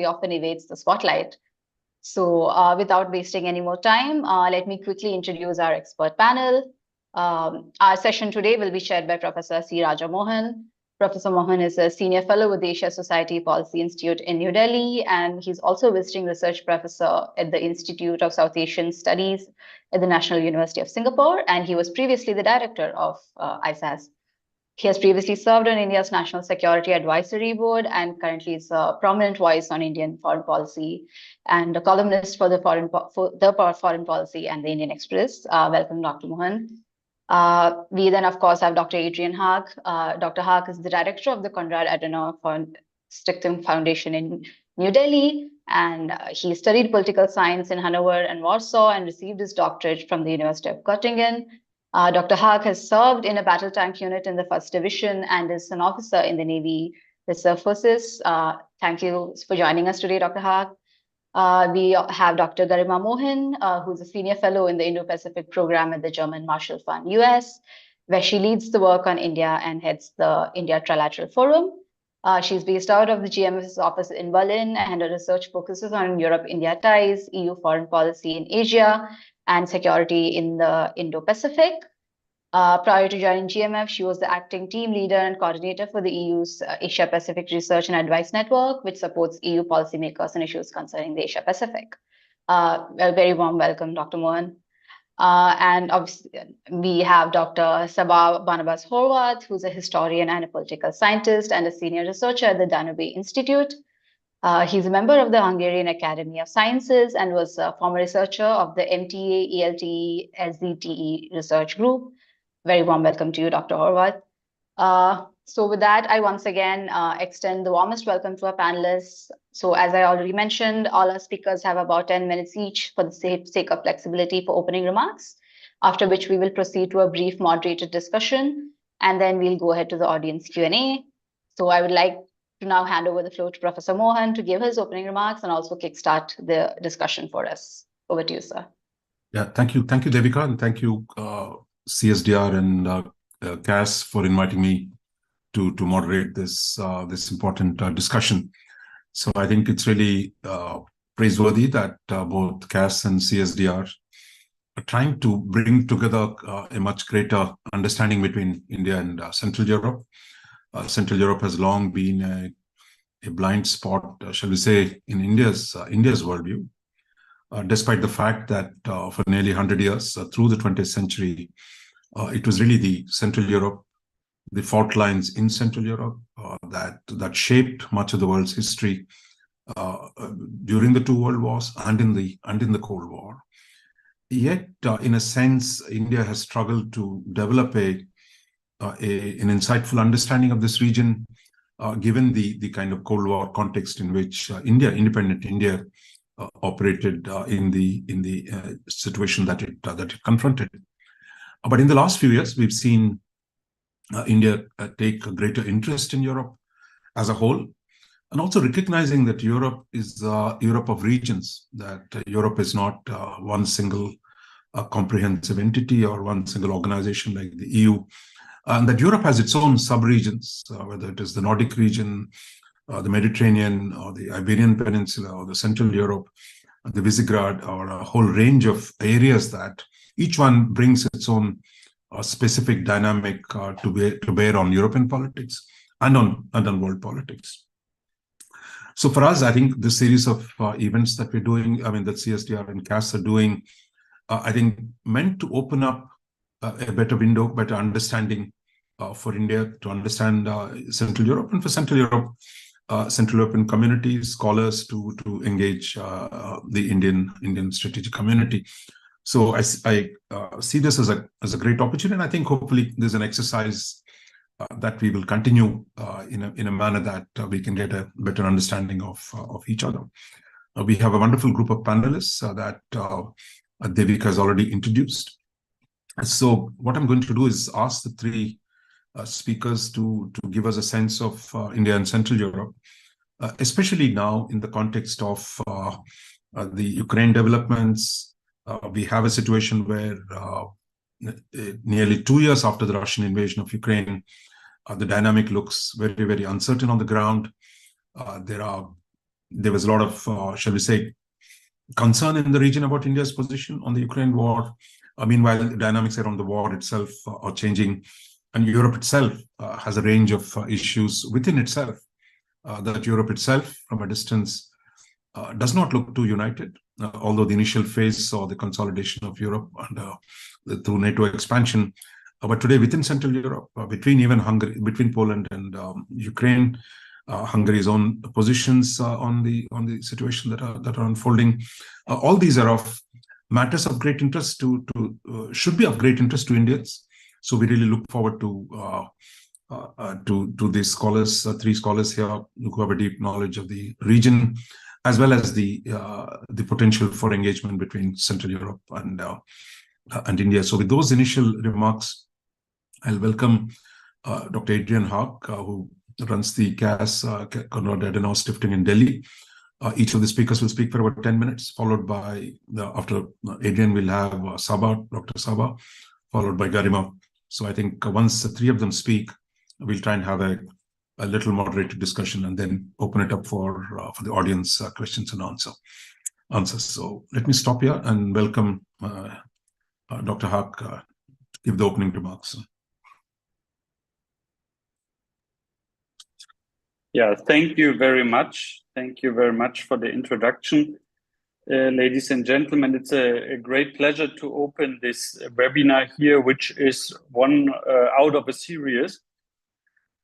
often evades the spotlight. So without wasting any more time, let me quickly introduce our expert panel. Our session today will be chaired by Professor C. Raja Mohan. Professor Mohan is a senior fellow with the Asia Society Policy Institute in New Delhi, and he's also visiting research professor at the Institute of South Asian Studies at the National University of Singapore, and he was previously the director of ISAS. He has previously served on India's National Security Advisory Board and currently is a prominent voice on Indian foreign policy and a columnist for the Foreign Policy and the Indian Express. Welcome, Dr. Mohan. We then, of course, have Dr. Adrian Haag. Dr. Haag is the director of the Konrad Adenauer Stiftung Foundation in New Delhi, and he studied political science in Hanover and Warsaw and received his doctorate from the University of Göttingen. Dr. Haag has served in a battle tank unit in the 1st Division and is an officer in the Navy Reserve Forces. Thank you for joining us today, Dr. Haag. We have Dr. Garima Mohan, who's a senior fellow in the Indo-Pacific program at the German Marshall Fund, US, where she leads the work on India and heads the India Trilateral Forum. She's based out of the GMF's office in Berlin, and her research focuses on Europe-India ties, EU foreign policy in Asia, and security in the Indo-Pacific. Prior to joining GMF, she was the acting team leader and coordinator for the EU's Asia-Pacific Research and Advice Network, which supports EU policymakers on issues concerning the Asia-Pacific. A very warm welcome, Dr. Mohan. And obviously, we have Dr. Sabah Barnabas Horvath, who's a historian and a political scientist and a senior researcher at the Danube Institute. He's a member of the Hungarian Academy of Sciences and was a former researcher of the MTA, ELTE, SZTE research group. Very warm welcome to you, Dr. Horvath. So with that, I once again extend the warmest welcome to our panelists. So as I already mentioned, all our speakers have about 10 minutes each for the sake of flexibility for opening remarks, after which we will proceed to a brief moderated discussion, and then we'll go ahead to the audience Q&A. So I would like to now hand over the floor to Professor Mohan to give his opening remarks and also kickstart the discussion for us. Over to you, sir. Yeah, thank you, Devika, and thank you, CSDR and CAS for inviting me to moderate this important discussion. So I think it's really praiseworthy that both CAS and CSDR are trying to bring together a much greater understanding between India and Central Europe. Central Europe has long been a blind spot, shall we say, in India's worldview, despite the fact that for nearly 100 years, through the 20th century, it was really the Central Europe, the fault lines in Central Europe that shaped much of the world's history during the two world wars and in the Cold War. Yet, in a sense, India has struggled to develop an insightful understanding of this region, given the kind of Cold War context in which independent India, operated in the situation that it confronted. But in the last few years, we've seen India take a greater interest in Europe as a whole, and also recognizing that Europe is Europe of regions, that Europe is not one single comprehensive entity or one single organization like the EU, and that Europe has its own sub-regions, whether it is the Nordic region, the Mediterranean, or the Iberian Peninsula, or the Central Europe, the Visegrad, or a whole range of areas that each one brings its own specific dynamic to bear on European politics and on world politics. So for us, I think the series of events that we're doing, that CSDR and CAS are doing, I think meant to open up a better window, better understanding for India to understand Central Europe, and for Central Europe, Central European communities, scholars to engage the Indian strategic community. So I see this as a great opportunity, and I think hopefully there's an exercise that we will continue in a manner that we can get a better understanding of each other. We have a wonderful group of panelists that Devika has already introduced. So what I'm going to do is ask the three speakers to give us a sense of India and Central Europe, especially now in the context of the Ukraine developments. We have a situation where nearly 2 years after the Russian invasion of Ukraine, the dynamic looks very, very uncertain on the ground. There are there was a lot of, shall we say, concern in the region about India's position on the Ukraine war. Meanwhile, the dynamics around the war itself are changing, and Europe itself has a range of issues within itself that Europe itself, from a distance, does not look too united, although the initial phase saw the consolidation of Europe and through NATO expansion. But today, within Central Europe, between even Hungary, between Poland and Ukraine, Hungary's own positions on the situation that are unfolding, all these are of matters of great interest should be of great interest to Indians. So we really look forward to these scholars, three scholars here who have a deep knowledge of the region, as well as the potential for engagement between Central Europe and India. So with those initial remarks, I'll welcome Dr. Adrian Haag, who runs the CAS, Konrad Adenauer Stiftung in Delhi. Each of the speakers will speak for about 10 minutes, followed by, after Adrian, we'll have Saba, Dr. Saba, followed by Garima. So I think once the three of them speak, we'll try and have a little moderated discussion and then open it up for the audience questions and answers. So let me stop here and welcome Dr. Haag to give the opening remarks. Yeah, thank you very much. Thank you very much for the introduction. Ladies and gentlemen, it's a great pleasure to open this webinar here, which is one out of a series.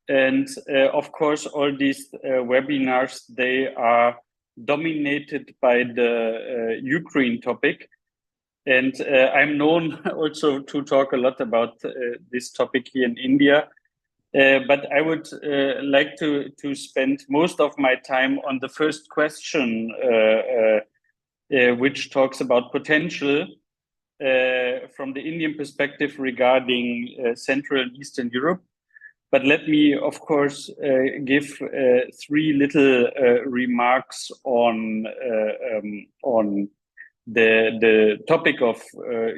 And of course, all these webinars, they are dominated by the Ukraine topic. And I'm known also to talk a lot about this topic here in India. But I would like to spend most of my time on the first question, which talks about potential from the Indian perspective regarding Central and Eastern Europe. But let me, of course, give three little remarks on the topic of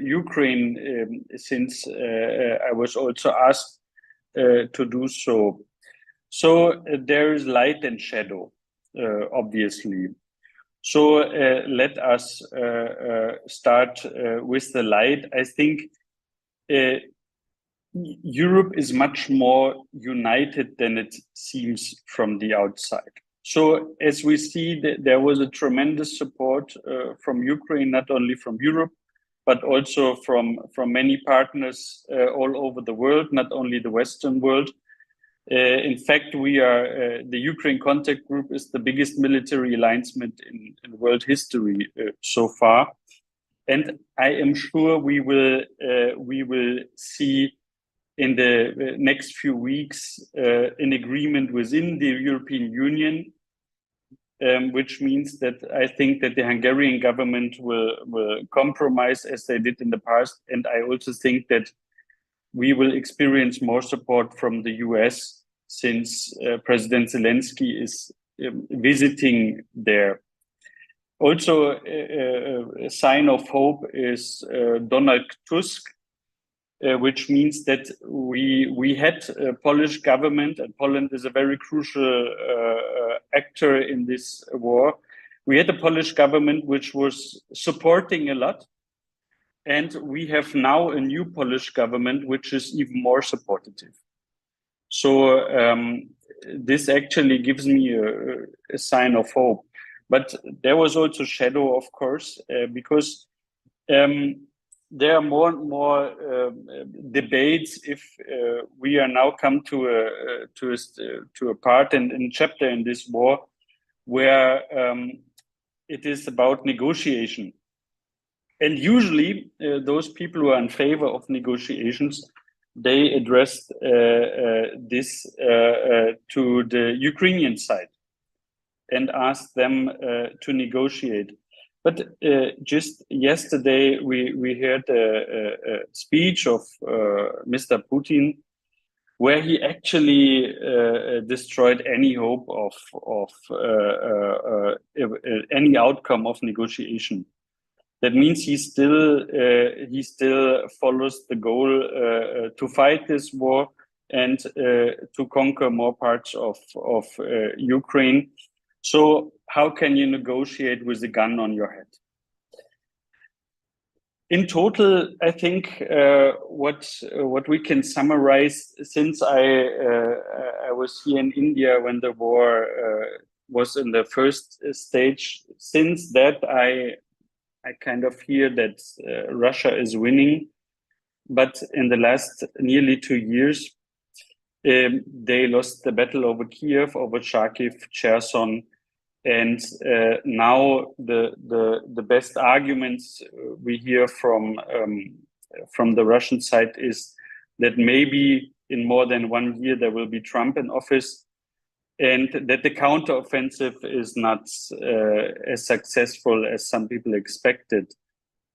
Ukraine, since I was also asked to do so. So there is light and shadow, obviously. So let us start with the light. I think Europe is much more united than it seems from the outside. So as we see, there was a tremendous support from Ukraine, not only from Europe, but also from many partners all over the world, not only the Western world. In fact, we are the Ukraine Contact Group is the biggest military alignment in world history so far, and I am sure we will see in the next few weeks an agreement within the European Union. Which means that I think that the Hungarian government will compromise as they did in the past. And I also think that we will experience more support from the US since President Zelensky is visiting there. Also, a sign of hope is Donald Tusk, which means that we had a Polish government, and Poland is a very crucial actor in this war. We had a Polish government which was supporting a lot, and we have now a new Polish government which is even more supportive. So this actually gives me a sign of hope. But there was also shadow, of course, because there are more and more debates if we are now come to a part and chapter in this war where it is about negotiation. And usually those people who are in favor of negotiations, they addressed this to the Ukrainian side and asked them to negotiate. But just yesterday, we heard a speech of Mr. Putin, where he actually destroyed any hope of any outcome of negotiation. That means he still follows the goal to fight this war and to conquer more parts of Ukraine. So how can you negotiate with a gun on your head? In total, I think what we can summarize, since I was here in India when the war was in the first stage, since that I kind of hear that Russia is winning, but in the last nearly 2 years, they lost the battle over Kiev, over Kharkiv, Cherson. And now the best arguments we hear from the Russian side is that maybe in more than 1 year there will be Trump in office, and that the counteroffensive is not as successful as some people expected.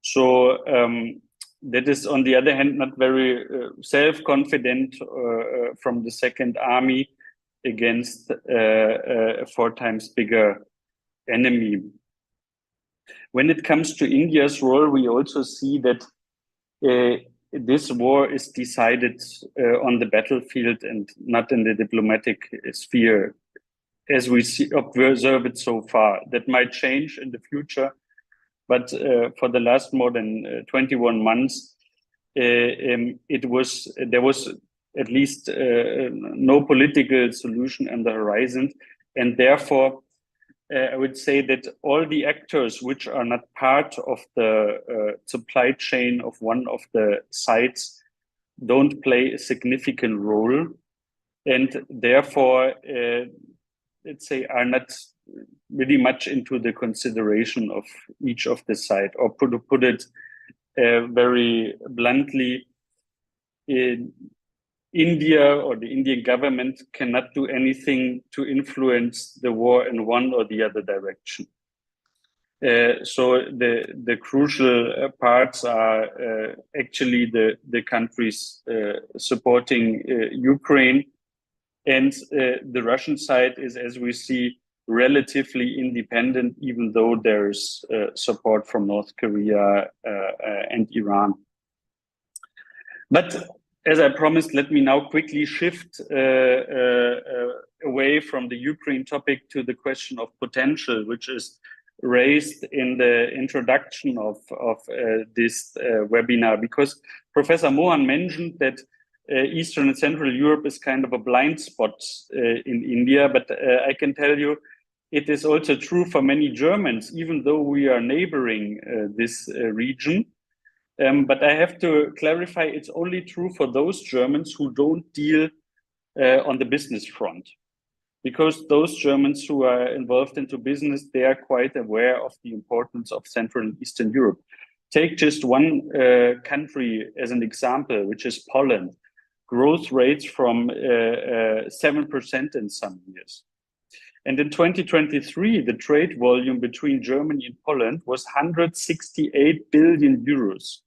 So that is, on the other hand, not very self-confident from the Second Army against a 4 times bigger enemy. When it comes to India's role, we also see that this war is decided on the battlefield and not in the diplomatic sphere, as we observe it so far. That might change in the future, but for the last more than 21 months, there was at least no political solution on the horizon. And therefore, I would say that all the actors which are not part of the supply chain of one of the sides don't play a significant role, and therefore, let's say, are not really much into the consideration of each of the side. Or put it very bluntly, India or the Indian government cannot do anything to influence the war in one or the other direction. So the crucial parts are actually the countries supporting Ukraine, and the Russian side is, as we see, relatively independent, even though there's support from North Korea and Iran. But as I promised, let me now quickly shift away from the Ukraine topic to the question of potential, which is raised in the introduction of this webinar, because Professor Mohan mentioned that Eastern and Central Europe is kind of a blind spot in India, but I can tell you it is also true for many Germans, even though we are neighboring this region. But I have to clarify, it's only true for those Germans who don't deal on the business front. Because those Germans who are involved into business, they are quite aware of the importance of Central and Eastern Europe. Take just one country as an example, which is Poland. Growth rates from 7% in some years. And in 2023, the trade volume between Germany and Poland was 168 billion euros.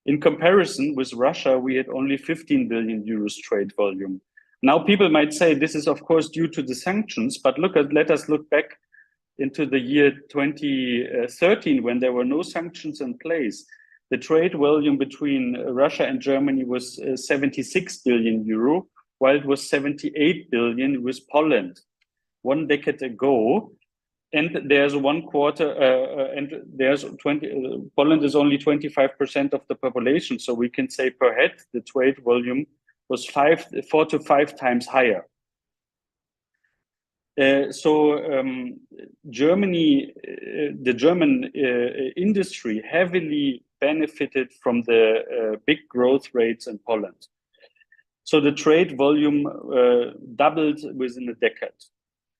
In comparison with Russia, we had only 15 billion euros trade volume. Now, people might say this is, of course, due to the sanctions, but let us look back into the year 2013, when there were no sanctions in place. The trade volume between Russia and Germany was 76 billion euro, while it was 78 billion with Poland 1 decade ago. And there's 1 quarter, and there's 20. Poland is only 25% of the population, so we can say per head the trade volume was 4 to 5 times higher. Germany, the German industry heavily benefited from the big growth rates in Poland. So the trade volume doubled within a decade.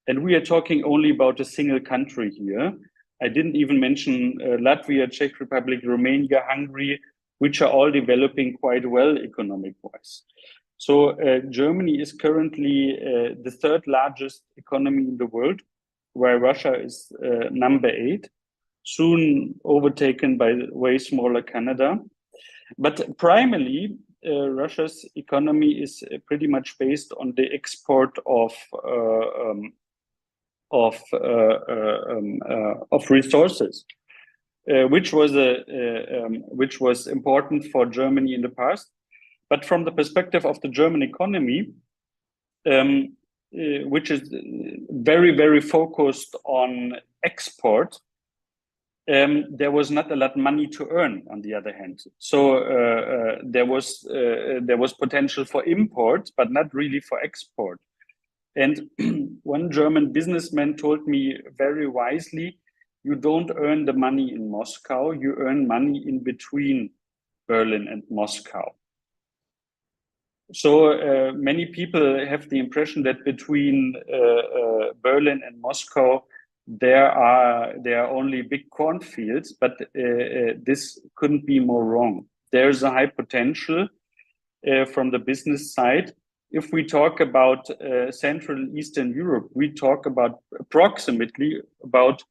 And we are talking only about a single country here. I didn't even mention Latvia, Czech Republic, Romania, Hungary, which are all developing quite well economic-wise. So Germany is currently the 3rd largest economy in the world, where Russia is number 8, soon overtaken by the way smaller Canada. But primarily, Russia's economy is pretty much based on the export of resources, which was important for Germany in the past. But from the perspective of the German economy, very, very focused on export, there was not a lot of money to earn. On the other hand, so there was potential for import, but not really for export. And one German businessman told me very wisely, you don't earn the money in Moscow, you earn money in between Berlin and Moscow. So many people have the impression that between Berlin and Moscow, there are only big cornfields, but this couldn't be more wrong. There's a high potential from the business side. If we talk about Central and Eastern Europe, we talk about approximately about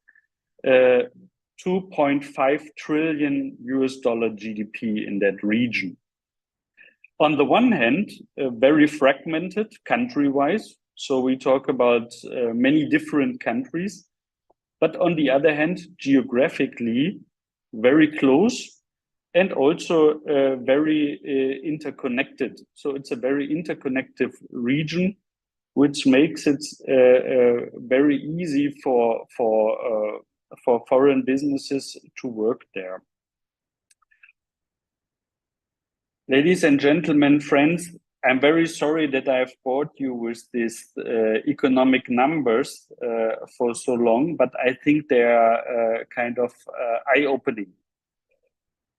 2.5 trillion US dollar GDP in that region. On the one hand, very fragmented country-wise, so we talk about many different countries, but on the other hand, geographically very close and also very interconnected. So it's a very interconnected region, which makes it very easy for foreign businesses to work there. Ladies and gentlemen, friends, I'm very sorry that I've bored you with these economic numbers for so long, but I think they are kind of eye-opening,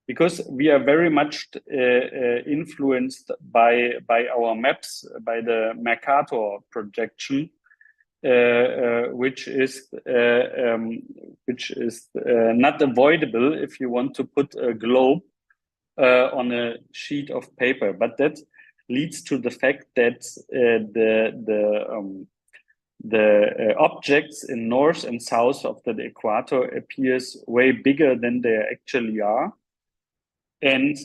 because we are very much influenced by our maps, by the Mercator projection, which is not avoidable if you want to put a globe on a sheet of paper. But that leads to the fact that the objects in north and south of the equator appears way bigger than they actually are. And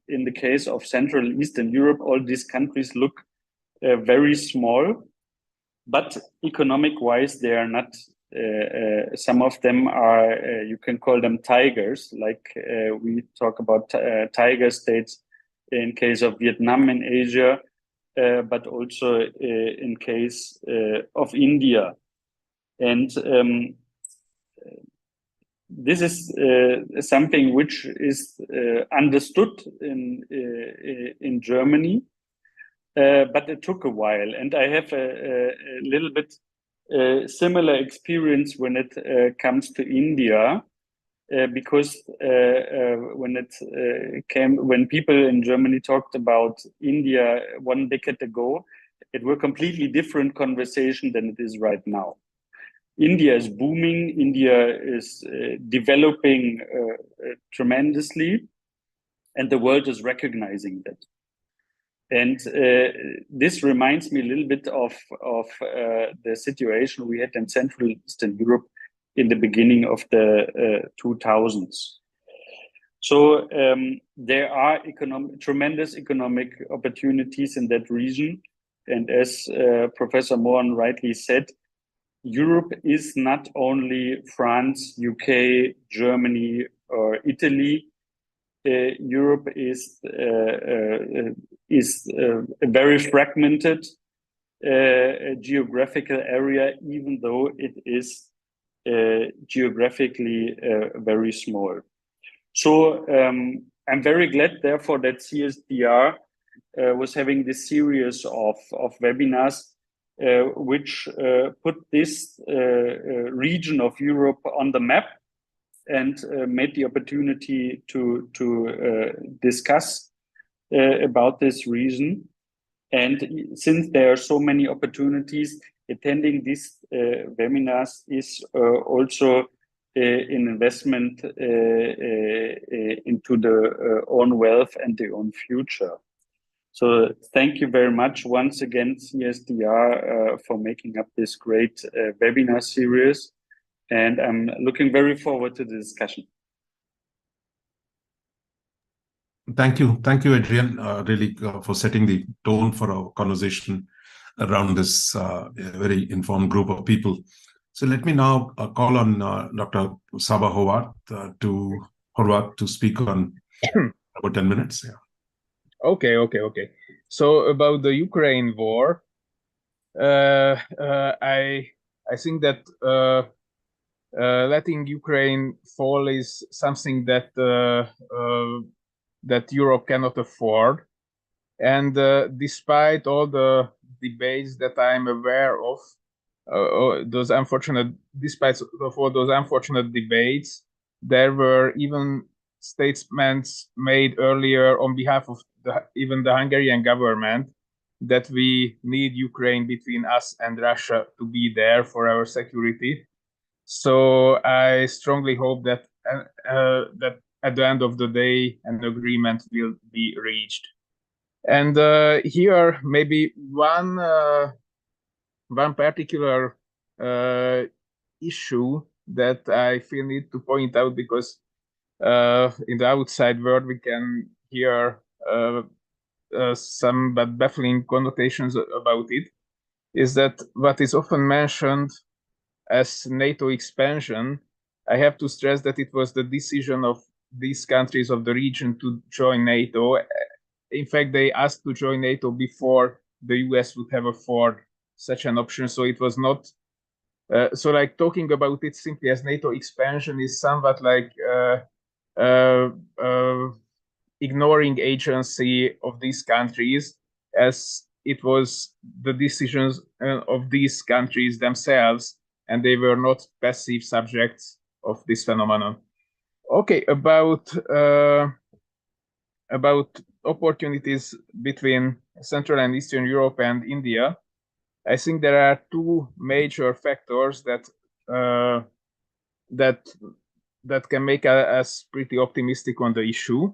in the case of Central and Eastern Europe, all these countries look very small, but economic-wise, they are not. Some of them are, you can call them tigers, like we talk about tiger states in case of Vietnam in Asia, but also in case of India. And this is something which is understood in Germany, but it took a while. And I have a little bit similar experience when it comes to India, because when people in Germany talked about India 1 decade ago, it were completely different conversation than it is right now. India is booming. India is developing tremendously, and the world is recognizing that. And this reminds me a little bit of the situation we had in Central and Eastern Europe in the beginning of the 2000s. So there are tremendous economic opportunities in that region. And as Professor Mohan rightly said, Europe is not only France, UK, Germany, or Italy. Europe is a very fragmented geographical area, even though it is geographically very small. So I'm very glad, therefore, that CSDR was having this series of webinars which put this region of Europe on the map and made the opportunity to discuss about this region. And since there are so many opportunities, attending these webinars is also an investment into the own wealth and the own future. So thank you very much once again, CSDR, for making up this great webinar series. And I'm looking very forward to the discussion. Thank you, Adrian, really for setting the tone for our conversation around this very informed group of people. So let me now call on Dr. Saba Horvath to speak on about 10 minutes. Yeah. Okay. So about the Ukraine war, I think that letting Ukraine fall is something that that Europe cannot afford. And despite all the debates that I'm aware of, despite of all those unfortunate debates, there were even statements made earlier on behalf of even the Hungarian government that we need Ukraine between us and Russia to be there for our security. So I strongly hope that that at the end of the day, an agreement will be reached. And here, maybe one particular issue that I feel need to point out, because in the outside world we can hear some but baffling connotations about it, is that what is often mentioned as NATO expansion, I have to stress that it was the decision of these countries of the region to join NATO. In fact, they asked to join NATO before the US would have afforded such an option. So it was not, so like talking about it simply as NATO expansion is somewhat like ignoring agency of these countries, as it was the decisions of these countries themselves, and they were not passive subjects of this phenomenon. Okay, about opportunities between Central and Eastern Europe and India, I think there are two major factors that that can make us pretty optimistic on the issue.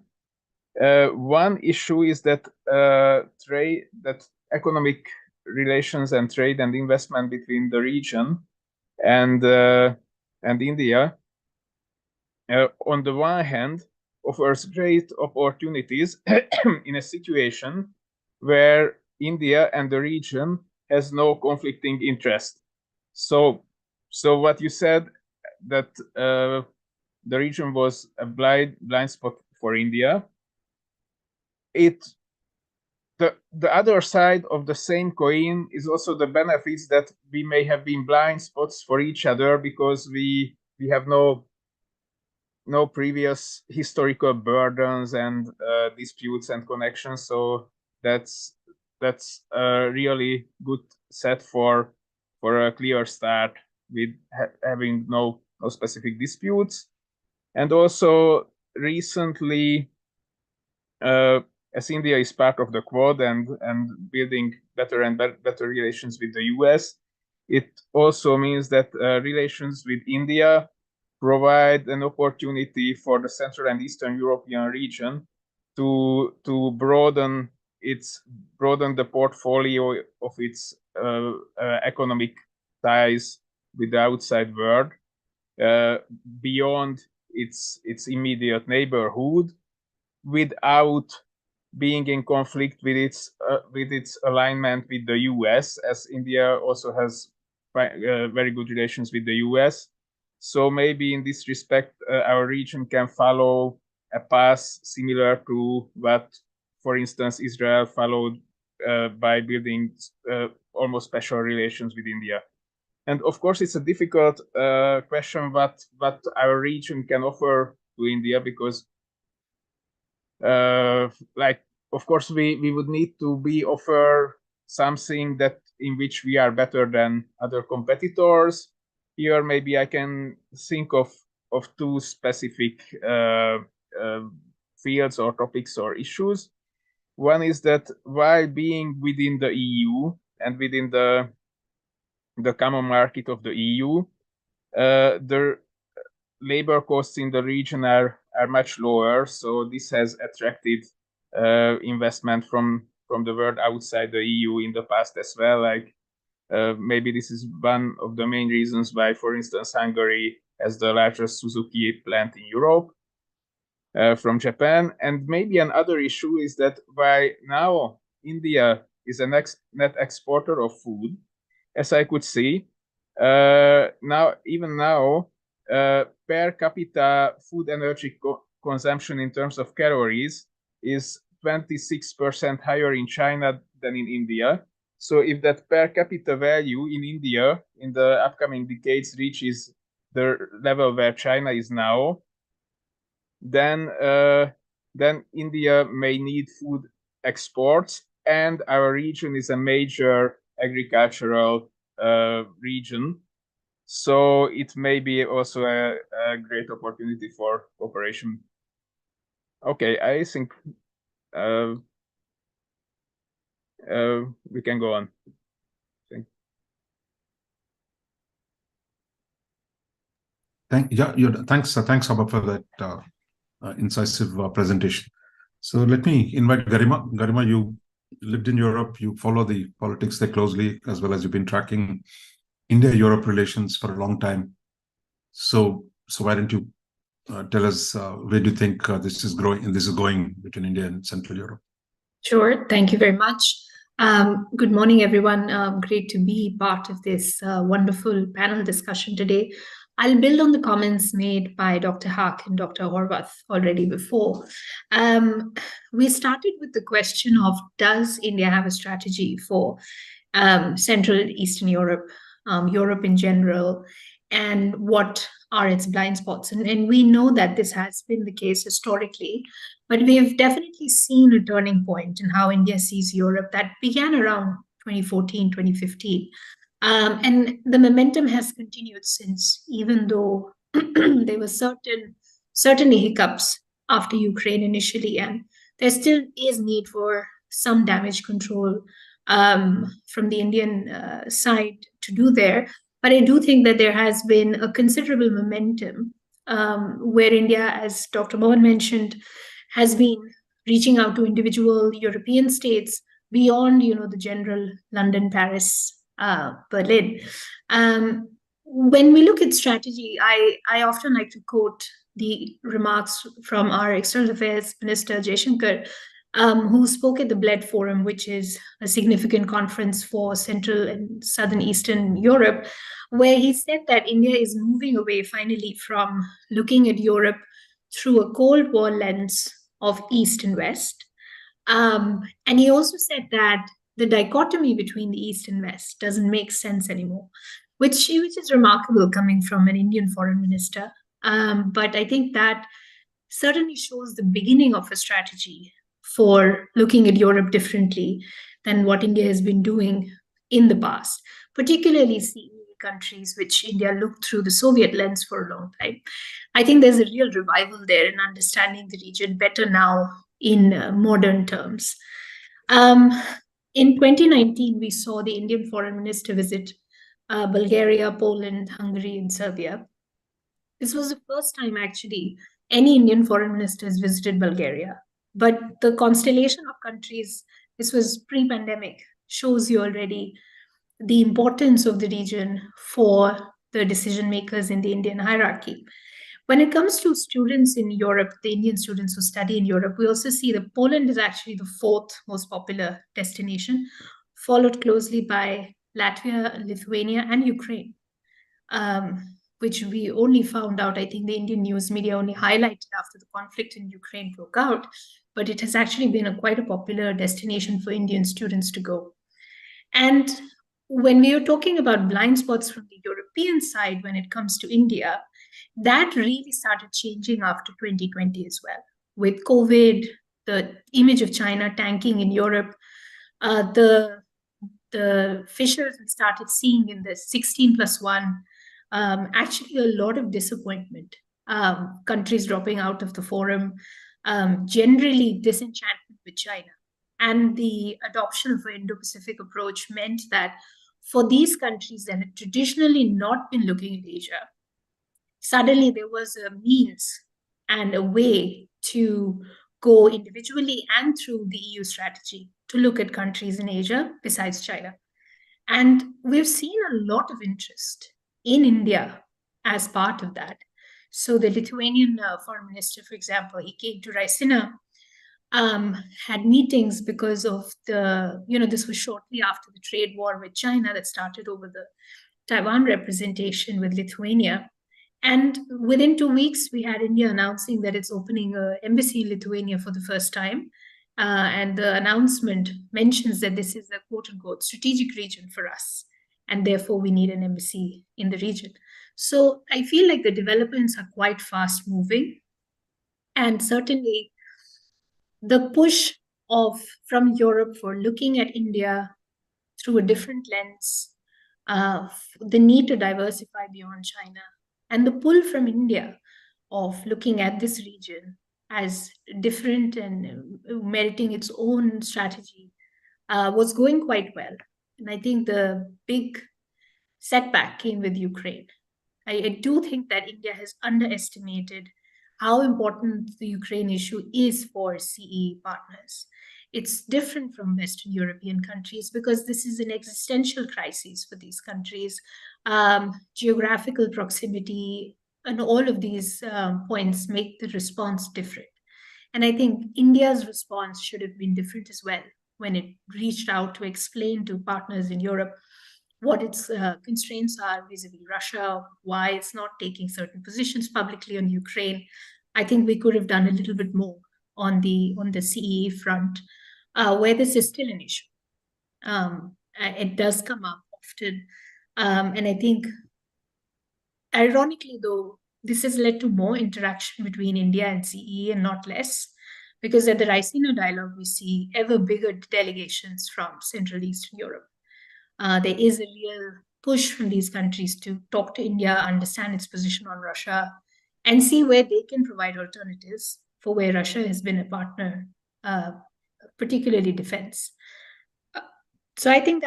One issue is that economic relations and trade and investment between the region and India, on the one hand, offers great opportunities in a situation where India and the region has no conflicting interest. So what you said, that the region was a blind spot for India. The other side of the same coin is also the benefits that we may have been blind spots for each other, because we have no previous historical burdens and disputes and connections. So that's a really good set for a clear start with having no specific disputes. And also recently, as India is part of the Quad and building better and better relations with the US, it also means that relations with India provide an opportunity for the Central and Eastern European region to broaden the portfolio of its economic ties with the outside world beyond its immediate neighborhood, without being in conflict with its alignment with the US, as India also has very good relations with the US. So maybe in this respect, our region can follow a path similar to what, for instance, Israel followed by building almost special relations with India. And of course, it's a difficult question what our region can offer to India, because like, of course, we would need to offer something that in which we are better than other competitors. Here, maybe I can think of two specific fields or topics or issues. One is that while being within the EU and within the common market of the EU, the labor costs in the region are much lower. So this has attracted investment from the world outside the EU in the past as well. Like maybe this is one of the main reasons why, for instance, Hungary has the largest Suzuki plant in Europe from Japan. And maybe another issue is that while now India is a net exporter of food, as I could see, now per capita food energy consumption in terms of calories is 26% higher in China than in India. So if that per capita value in India in the upcoming decades reaches the level where China is now, then India may need food exports, and our region is a major agricultural region. So it may be also a great opportunity for cooperation. Okay, I think we can go on. Thanks, Abha, for that incisive presentation. So let me invite Garima. Garima, you lived in Europe, you follow the politics there closely, as well as you've been tracking India-Europe relations for a long time. So why don't you tell us where do you think this is going between India and Central Europe? Sure. Thank you very much. Good morning, everyone. Great to be part of this wonderful panel discussion today. I'll build on the comments made by Dr. Haque and Dr. Horvath already before. We started with the question of, does India have a strategy for Central and Eastern Europe, Europe in general, and what are its blind spots? And we know that this has been the case historically, but we've definitely seen a turning point in how India sees Europe that began around 2014, 2015. And the momentum has continued since, even though there were certainly hiccups after Ukraine initially, and there still is need for some damage control from the Indian side to do there. But I do think that there has been a considerable momentum where India, as Dr. Mohan mentioned, has been reaching out to individual European states beyond, the general London, Paris, Berlin. When we look at strategy, I often like to quote the remarks from our External Affairs Minister Jaishankar, who spoke at the Bled Forum, which is a significant conference for Central and Southern Eastern Europe, where he said that India is moving away finally from looking at Europe through a Cold War lens of East and West. And he also said that the dichotomy between the East and West doesn't make sense anymore, which is remarkable coming from an Indian foreign minister. But I think that certainly shows the beginning of a strategy for looking at Europe differently than what India has been doing in the past, particularly CEE countries, which India looked through the Soviet lens for a long time. I think there's a real revival there in understanding the region better now in modern terms. In 2019, we saw the Indian foreign minister visit Bulgaria, Poland, Hungary, and Serbia. This was the first time, actually, any Indian foreign minister has visited Bulgaria. But the constellation of countries, this was pre-pandemic, shows you already the importance of the region for the decision makers in the Indian hierarchy. When it comes to students in Europe, the Indian students who study in Europe, we also see that Poland is actually the fourth most popular destination, followed closely by Latvia, Lithuania, and Ukraine, which we only found out, I think the Indian news media only highlighted after the conflict in Ukraine broke out, but it has actually been quite a popular destination for Indian students to go. And when we are talking about blind spots from the European side when it comes to India, that really started changing after 2020 as well. With COVID, the image of China tanking in Europe, the fissures we started seeing in the 16+1, actually a lot of disappointment, countries dropping out of the forum, generally disenchantment with China. And the adoption of an Indo-Pacific approach meant that for these countries that had traditionally not been looking at Asia, suddenly there was a means and a way to go individually and through the EU strategy to look at countries in Asia besides China. And we've seen a lot of interest in India as part of that. So the Lithuanian foreign minister, for example, he came to Raisina, had meetings because of the, this was shortly after the trade war with China that started over the Taiwan representation with Lithuania. And within 2 weeks, we had India announcing that it's opening an embassy in Lithuania for the first time. And the announcement mentions that this is a quote-unquote strategic region for us, and therefore we need an embassy in the region. So I feel like the developments are quite fast-moving, and certainly the push from Europe for looking at India through a different lens, the need to diversify beyond China, and the pull from India of looking at this region as different and meriting its own strategy was going quite well. And I think the big setback came with Ukraine. I do think that India has underestimated how important the Ukraine issue is for CEE partners. It's different from Western European countries because this is an existential crisis for these countries. Geographical proximity and all of these points make the response different. And I think India's response should have been different as well when it reached out to explain to partners in Europe what its constraints are vis-a-vis Russia, why it's not taking certain positions publicly on Ukraine. I think we could have done a little bit more on the CEE front, where this is still an issue. It does come up often. And I think, ironically, though, this has led to more interaction between India and CEE and not less, because at the Raisina dialogue, we see ever bigger delegations from Central Eastern Europe. There is a real push from these countries to talk to India, understand its position on Russia, and see where they can provide alternatives for where Russia has been a partner, particularly defense. So I think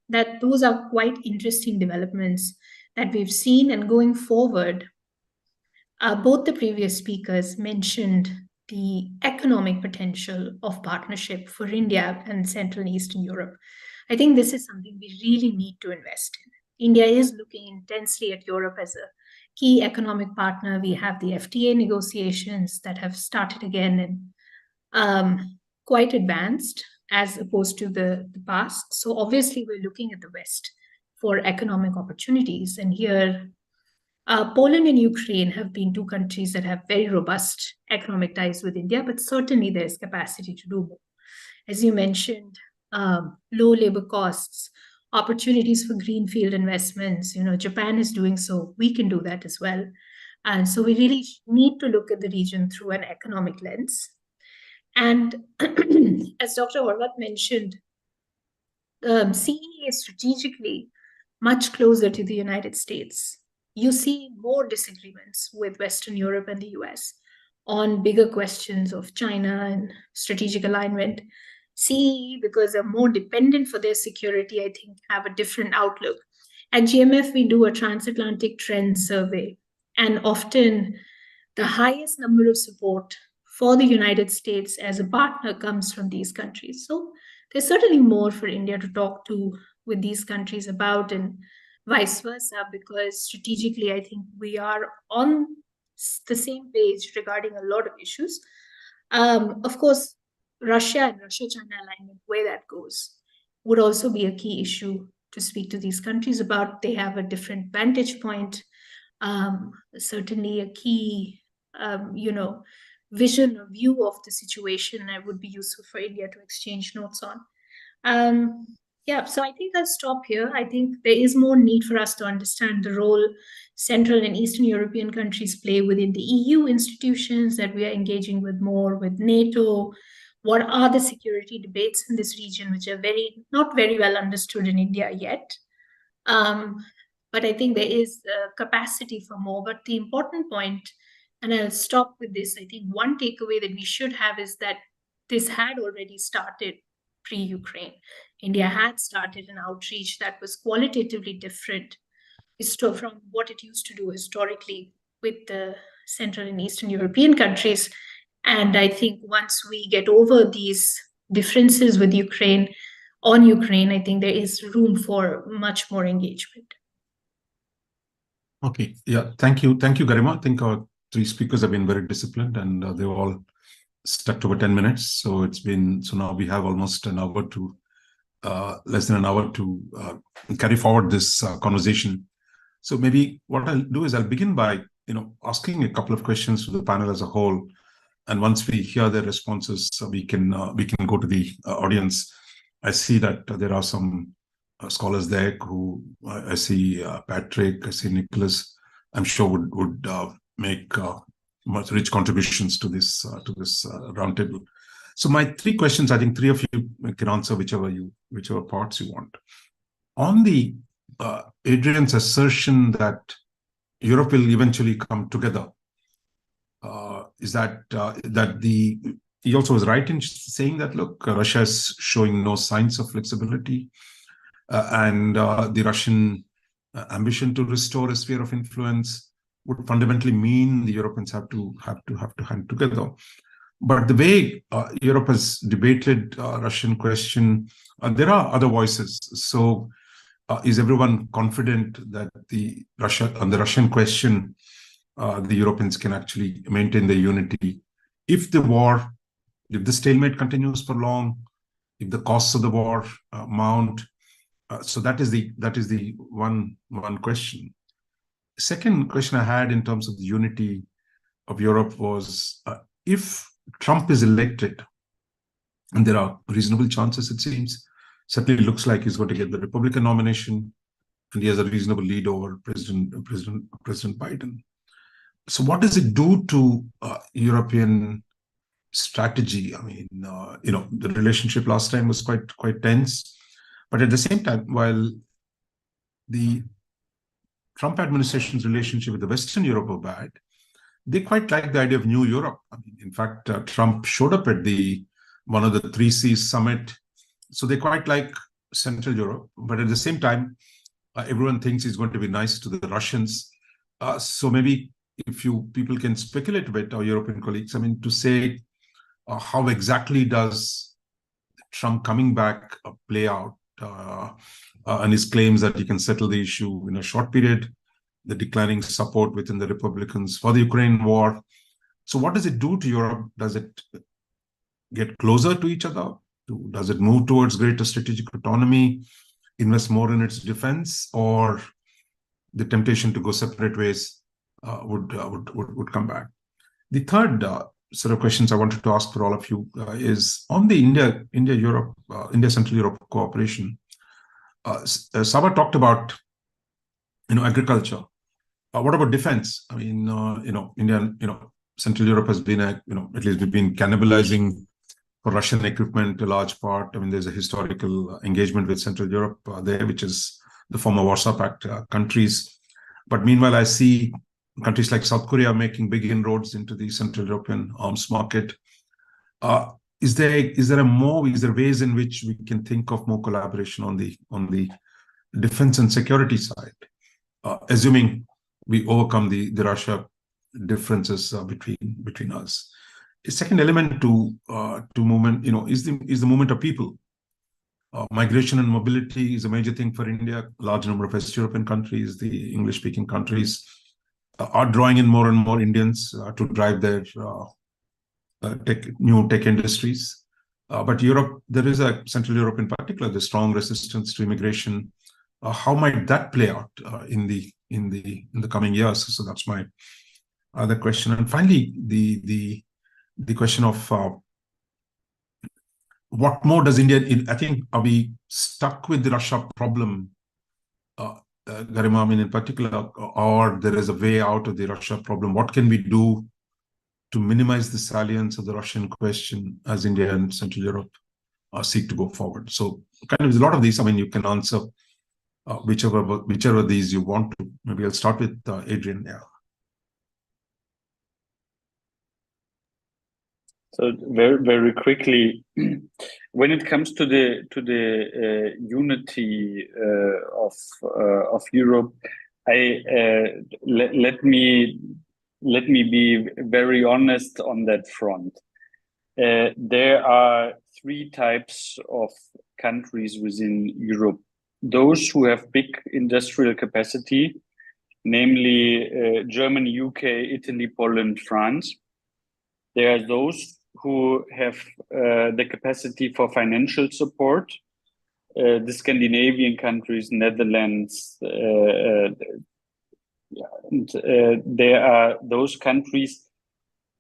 that those are quite interesting developments that we've seen. And going forward, both the previous speakers mentioned the economic potential of partnership for India and Central and Eastern Europe. I think this is something we really need to invest in. India is looking intensely at Europe as a key economic partner. We have the FTA negotiations that have started again and quite advanced as opposed to the past. So obviously we're looking at the West for economic opportunities. And here, Poland and Ukraine have been two countries that have very robust economic ties with India, but certainly there's capacity to do more. As you mentioned, low labor costs, opportunities for greenfield investments. Japan is doing so. We can do that as well. And so we really need to look at the region through an economic lens. And as Dr. Horvath mentioned, CEE is strategically much closer to the United States. You see more disagreements with Western Europe and the US on bigger questions of China and strategic alignment. CEE, because they're more dependent for their security, I think, have a different outlook. At GMF, we do a transatlantic trend survey, and often the highest number of support for the United States as a partner comes from these countries. So there's certainly more for India to talk to with these countries about, and vice versa, because strategically, I think we are on the same page regarding a lot of issues. Of course, Russia and Russia-China alignment, where that goes, would also be a key issue to speak to these countries about. They have a different vantage point, certainly a key, vision or view of the situation that would be useful for India to exchange notes on. So I think I'll stop here. I think there is more need for us to understand the role Central and Eastern European countries play within the EU institutions that we are engaging with more, with NATO. What are the security debates in this region, which are not very well understood in India yet? But I think there is capacity for more. But the important point, and I'll stop with this, I think one takeaway that we should have is that this had already started pre-Ukraine. India had started an outreach that was qualitatively different from what it used to do historically with the Central and Eastern European countries. And I think once we get over these differences with Ukraine, I think there is room for much more engagement. Okay, yeah, thank you, Garima. I think our three speakers have been very disciplined, and they've all stuck to over 10 minutes. So now we have almost an hour to, less than an hour to carry forward this conversation. So maybe what I'll do is I'll begin by, asking a couple of questions to the panel as a whole. And once we hear their responses, we can go to the audience. I see that there are some scholars there who I see Patrick, I see Nicholas. I'm sure would make much rich contributions to this roundtable. So my three questions, I think three of you can answer whichever parts you want. On the Adrian's assertion that Europe will eventually come together, is that he also was right in saying that, look, Russia is showing no signs of flexibility, and the Russian ambition to restore a sphere of influence would fundamentally mean the Europeans have to hand together. But the way Europe has debated Russian question, there are other voices. So is everyone confident that on the Russian question, the Europeans can actually maintain their unity if the stalemate continues for long, if the costs of the war mount? So that is the one question. Second question I had in terms of the unity of Europe was, if Trump is elected, and there are reasonable chances, it seems, certainly looks like he's going to get the Republican nomination, and he has a reasonable lead over President Biden. So what does it do to European strategy? I mean, the relationship last time was quite tense, but at the same time, while the Trump administration's relationship with the Western Europe were bad, they quite like the idea of New Europe. I mean, in fact, Trump showed up at one of the 3 Cs summit, so they quite like Central Europe. But at the same time, everyone thinks he's going to be nice to the Russians. So maybe if you people can speculate a bit, our European colleagues, I mean, to say how exactly does Trump coming back play out, and his claims that he can settle the issue in a short period, the declining support within the Republicans for the Ukraine war. So what does it do to Europe? Does it get closer to each other? Does it move towards greater strategic autonomy, invest more in its defense, or the temptation to go separate ways would come back? The third set of questions I wanted to ask for all of you is on the India-Central Europe cooperation. Saba talked about agriculture. What about defense? I mean, India, Central Europe has been at least we've been cannibalizing for Russian equipment a large part. I mean, there's a historical engagement with Central Europe there, which is the former Warsaw Pact countries. But meanwhile, I see countries like South Korea making big inroads into the Central European arms market. Is there ways in which we can think of more collaboration on the defense and security side, assuming we overcome the Russia differences between us? A second element to movement, is the movement of people. Migration and mobility is a major thing for India. A large number of West European countries, the English-speaking countries, are drawing in more and more Indians to drive their new tech industries. But Europe, there is a Central Europe in particular, the strong resistance to immigration. How might that play out in the coming years? So that's my other question. And finally, the question of what more does India? I think, are we stuck with the Russia problem, Garima, I mean, in particular, or there is a way out of the Russia problem? What can we do to minimize the salience of the Russian question as India and Central Europe seek to go forward? So kind of a lot of these, I mean, you can answer whichever of these you want to. Maybe I'll start with Adrian. Yeah. So very, very quickly, when it comes to the unity of Europe, let me be very honest on that front. There are 3 types of countries within Europe: those who have big industrial capacity, namely Germany, UK, Italy, Poland, France. There are those who have the capacity for financial support, the Scandinavian countries, Netherlands, and there are those countries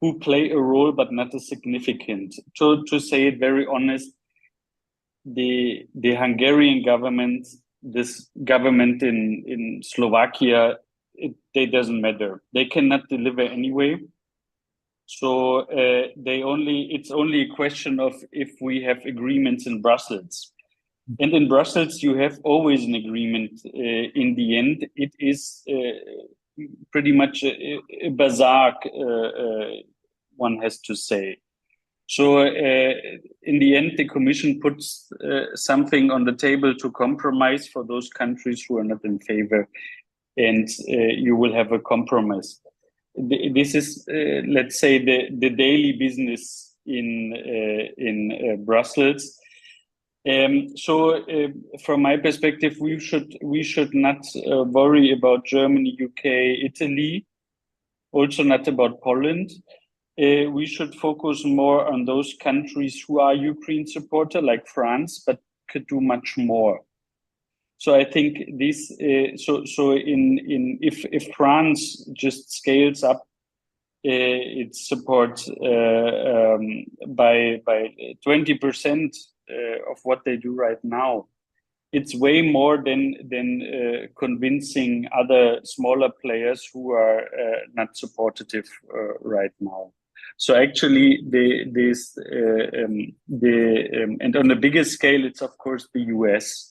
who play a role, but not a significant. To say it very honest, the Hungarian government, this government in Slovakia, they doesn't matter. They cannot deliver anyway. So it's only a question of if we have agreements in Brussels. And in Brussels, you have always an agreement. In the end, it is pretty much a bazaar, one has to say. So in the end, the Commission puts something on the table to compromise for those countries who are not in favor, and you will have a compromise. This is, let's say, the daily business in Brussels. So from my perspective, we should not worry about Germany, UK, Italy, also not about Poland. We should focus more on those countries who are Ukraine supporter, like France, but could do much more. So I think this. If France just scales up its support by 20% of what they do right now, it's way more than convincing other smaller players who are not supportive right now. So actually, and on the biggest scale, it's of course the US.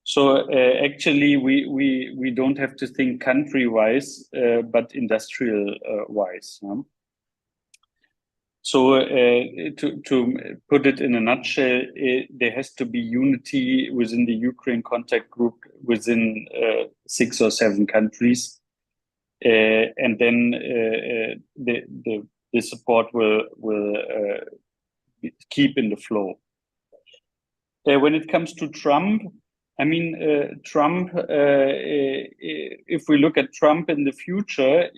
So actually, we don't have to think country-wise, but industrial-wise. So to put it in a nutshell, there has to be unity within the Ukraine contact group within 6 or 7 countries, and then the support will keep in the flow. When it comes to Trump, I mean, Trump, if we look at Trump in the future,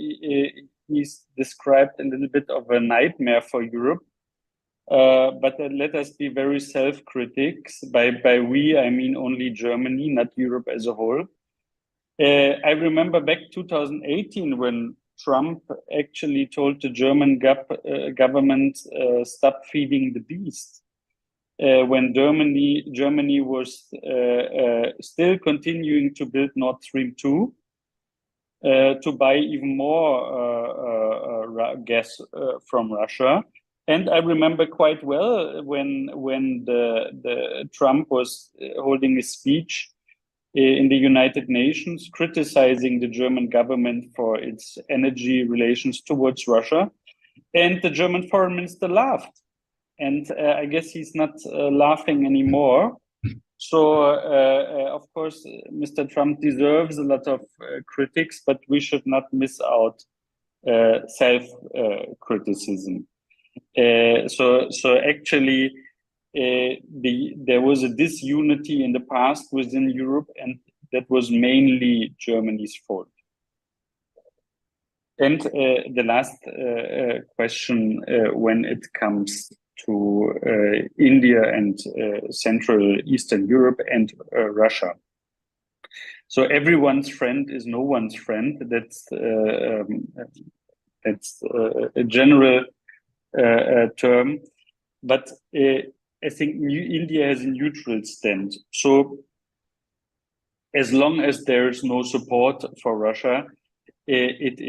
he's described a little bit of a nightmare for Europe. But let us be very self-critics. By we, I mean only Germany, not Europe as a whole. I remember back 2018 when Trump actually told the German government, stop feeding the beast. When Germany was still continuing to build Nord Stream 2, to buy even more gas from Russia. And I remember quite well when the Trump was holding a speech in the United Nations criticizing the German government for its energy relations towards Russia. And the German foreign minister laughed. And I guess he's not laughing anymore. So, of course, Mr. Trump deserves a lot of critics, but we should not miss out self-criticism. So actually, there was a disunity in the past within Europe, and that was mainly Germany's fault. And the last question, when it comes to India and Central Eastern Europe and Russia. So everyone's friend is no one's friend. That's a general term, but I think India has a neutral stand. So as long as there is no support for Russia, it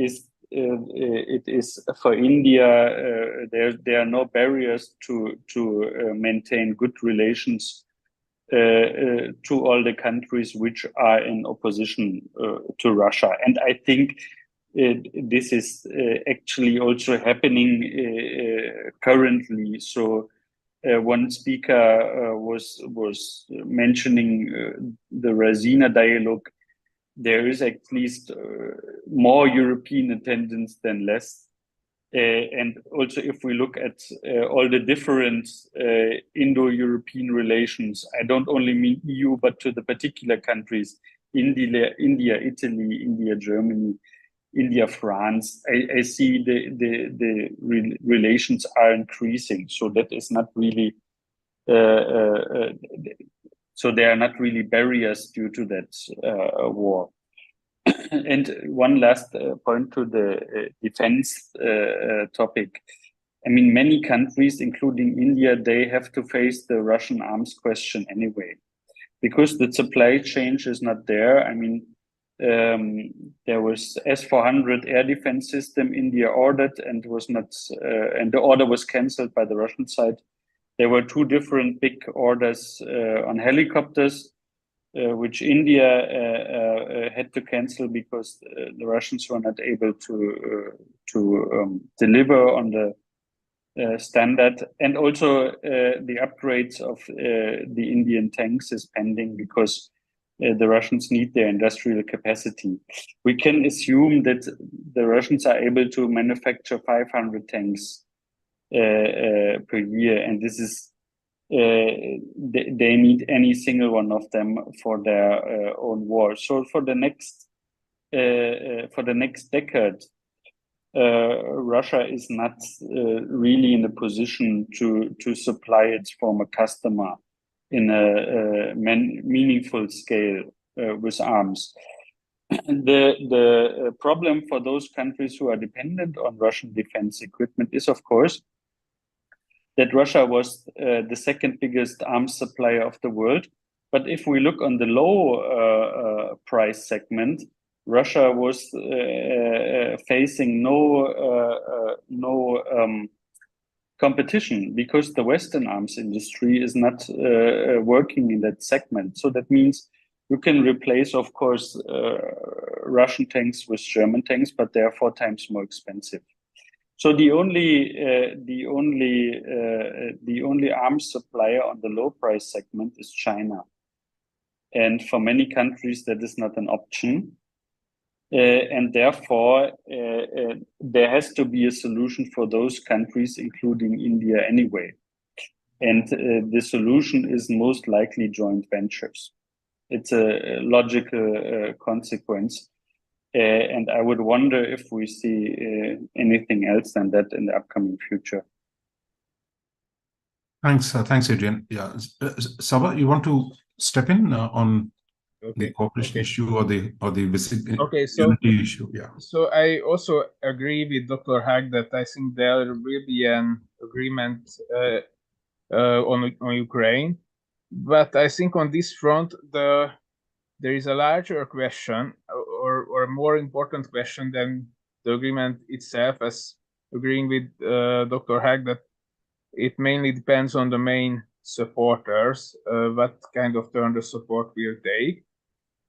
is for India. There are no barriers to maintain good relations to all the countries which are in opposition to Russia. And I think this is actually also happening currently. So one speaker was mentioning the Rasina dialogue. There is at least more European attendance than less. And also, if we look at all the different Indo-European relations, I don't only mean EU, but to the particular countries, India, Italy, India, Germany, India, France, I see the relations are increasing. So that is not really, so there are not really barriers due to that war. And one last point to the defense topic. I mean, many countries, including India, they have to face the Russian arms question anyway, because the supply chain is not there. I mean, there was S-400 air defense system India ordered and was not, and the order was cancelled by the Russian side. There were two different big orders on helicopters, which India had to cancel because the Russians were not able to deliver on the standard. And also the upgrades of the Indian tanks is pending because the Russians need their industrial capacity. We can assume that the Russians are able to manufacture 500 tanks per year, and this is they need any single one of them for their own war. So for the next decade, Russia is not really in a position to supply its former customer in a meaningful scale with arms. The problem for those countries who are dependent on Russian defense equipment is, of course, that Russia was the second biggest arms supplier of the world. But if we look on the low price segment, Russia was facing no competition because the Western arms industry is not working in that segment. So that means you can replace, of course, Russian tanks with German tanks, but they are 4 times more expensive. So the only arms supplier on the low price segment is China, and for many countries that is not an option, and therefore there has to be a solution for those countries, including India, anyway. And the solution is most likely joint ventures. It's a logical consequence. And I would wonder if we see anything else than that in the upcoming future. Thanks, Adrian. Yeah, Sava, you want to step in on the cooperation issue or the visibility issue? Yeah. So I also agree with Dr. Haag that I think there will be an agreement on Ukraine, but I think on this front there is a larger question, or a more important question than the agreement itself, as agreeing with Dr. Haag that it mainly depends on the main supporters, what kind of turn the support will take.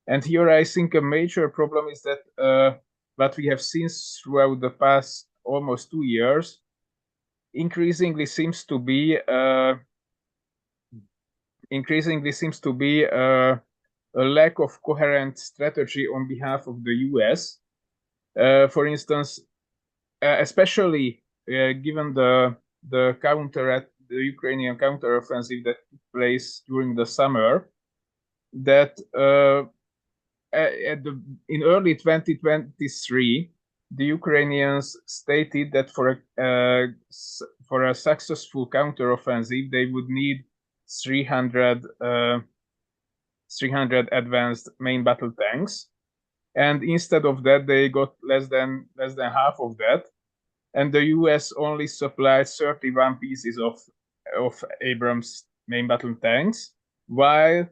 And here I think a major problem is that what we have seen throughout the past almost 2 years increasingly seems to be a lack of coherent strategy on behalf of the US. For instance, especially given the Ukrainian counteroffensive that took place during the summer, that in early 2023, the Ukrainians stated that for a successful counteroffensive, they would need 300 advanced main battle tanks, and instead of that they got less than half of that, and the US only supplied 31 pieces of Abrams main battle tanks, while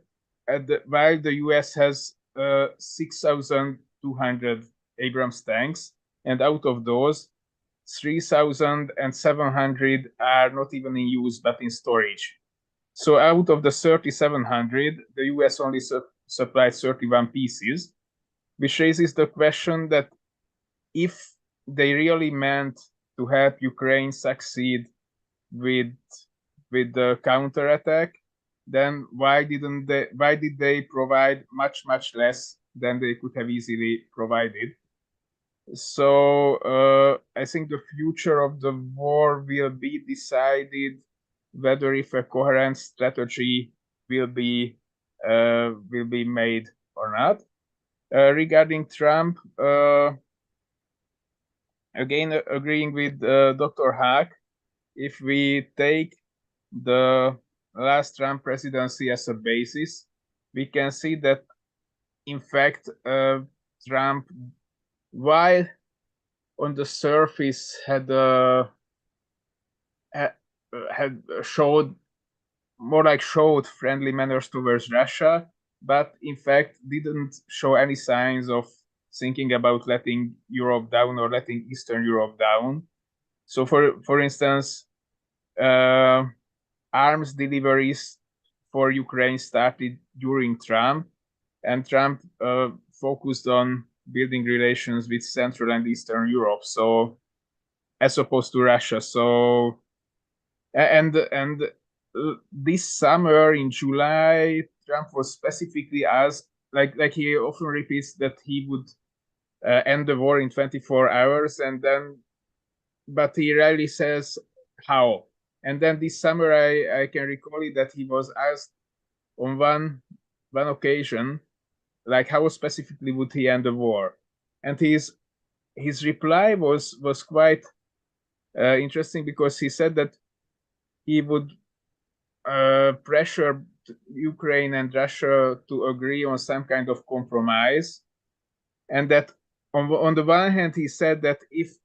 the US has 6,200 Abrams tanks, and out of those 3,700 are not even in use but in storage. So out of the 3,700, the US only supplied 31 pieces, which raises the question that if they really meant to help Ukraine succeed with the counterattack, then why did they provide much less than they could have easily provided? So I think the future of the war will be decided whether if a coherent strategy will be made or not. Regarding Trump, again agreeing with Dr. Haag, if we take the last Trump presidency as a basis, we can see that in fact Trump, while on the surface had showed friendly manners towards Russia, but in fact didn't show any signs of thinking about letting Europe down or letting Eastern Europe down. So for instance, arms deliveries for Ukraine started during Trump, and Trump focused on building relations with Central and Eastern Europe, so as opposed to Russia. So and this summer in July, Trump was specifically asked, like he often repeats, that he would end the war in 24 hours, but he rarely says how. And then this summer, I can recall it that he was asked on one occasion, like how specifically would he end the war, and his reply was quite interesting, because he said that he would pressure Ukraine and Russia to agree on some kind of compromise, and that on the one hand he said that if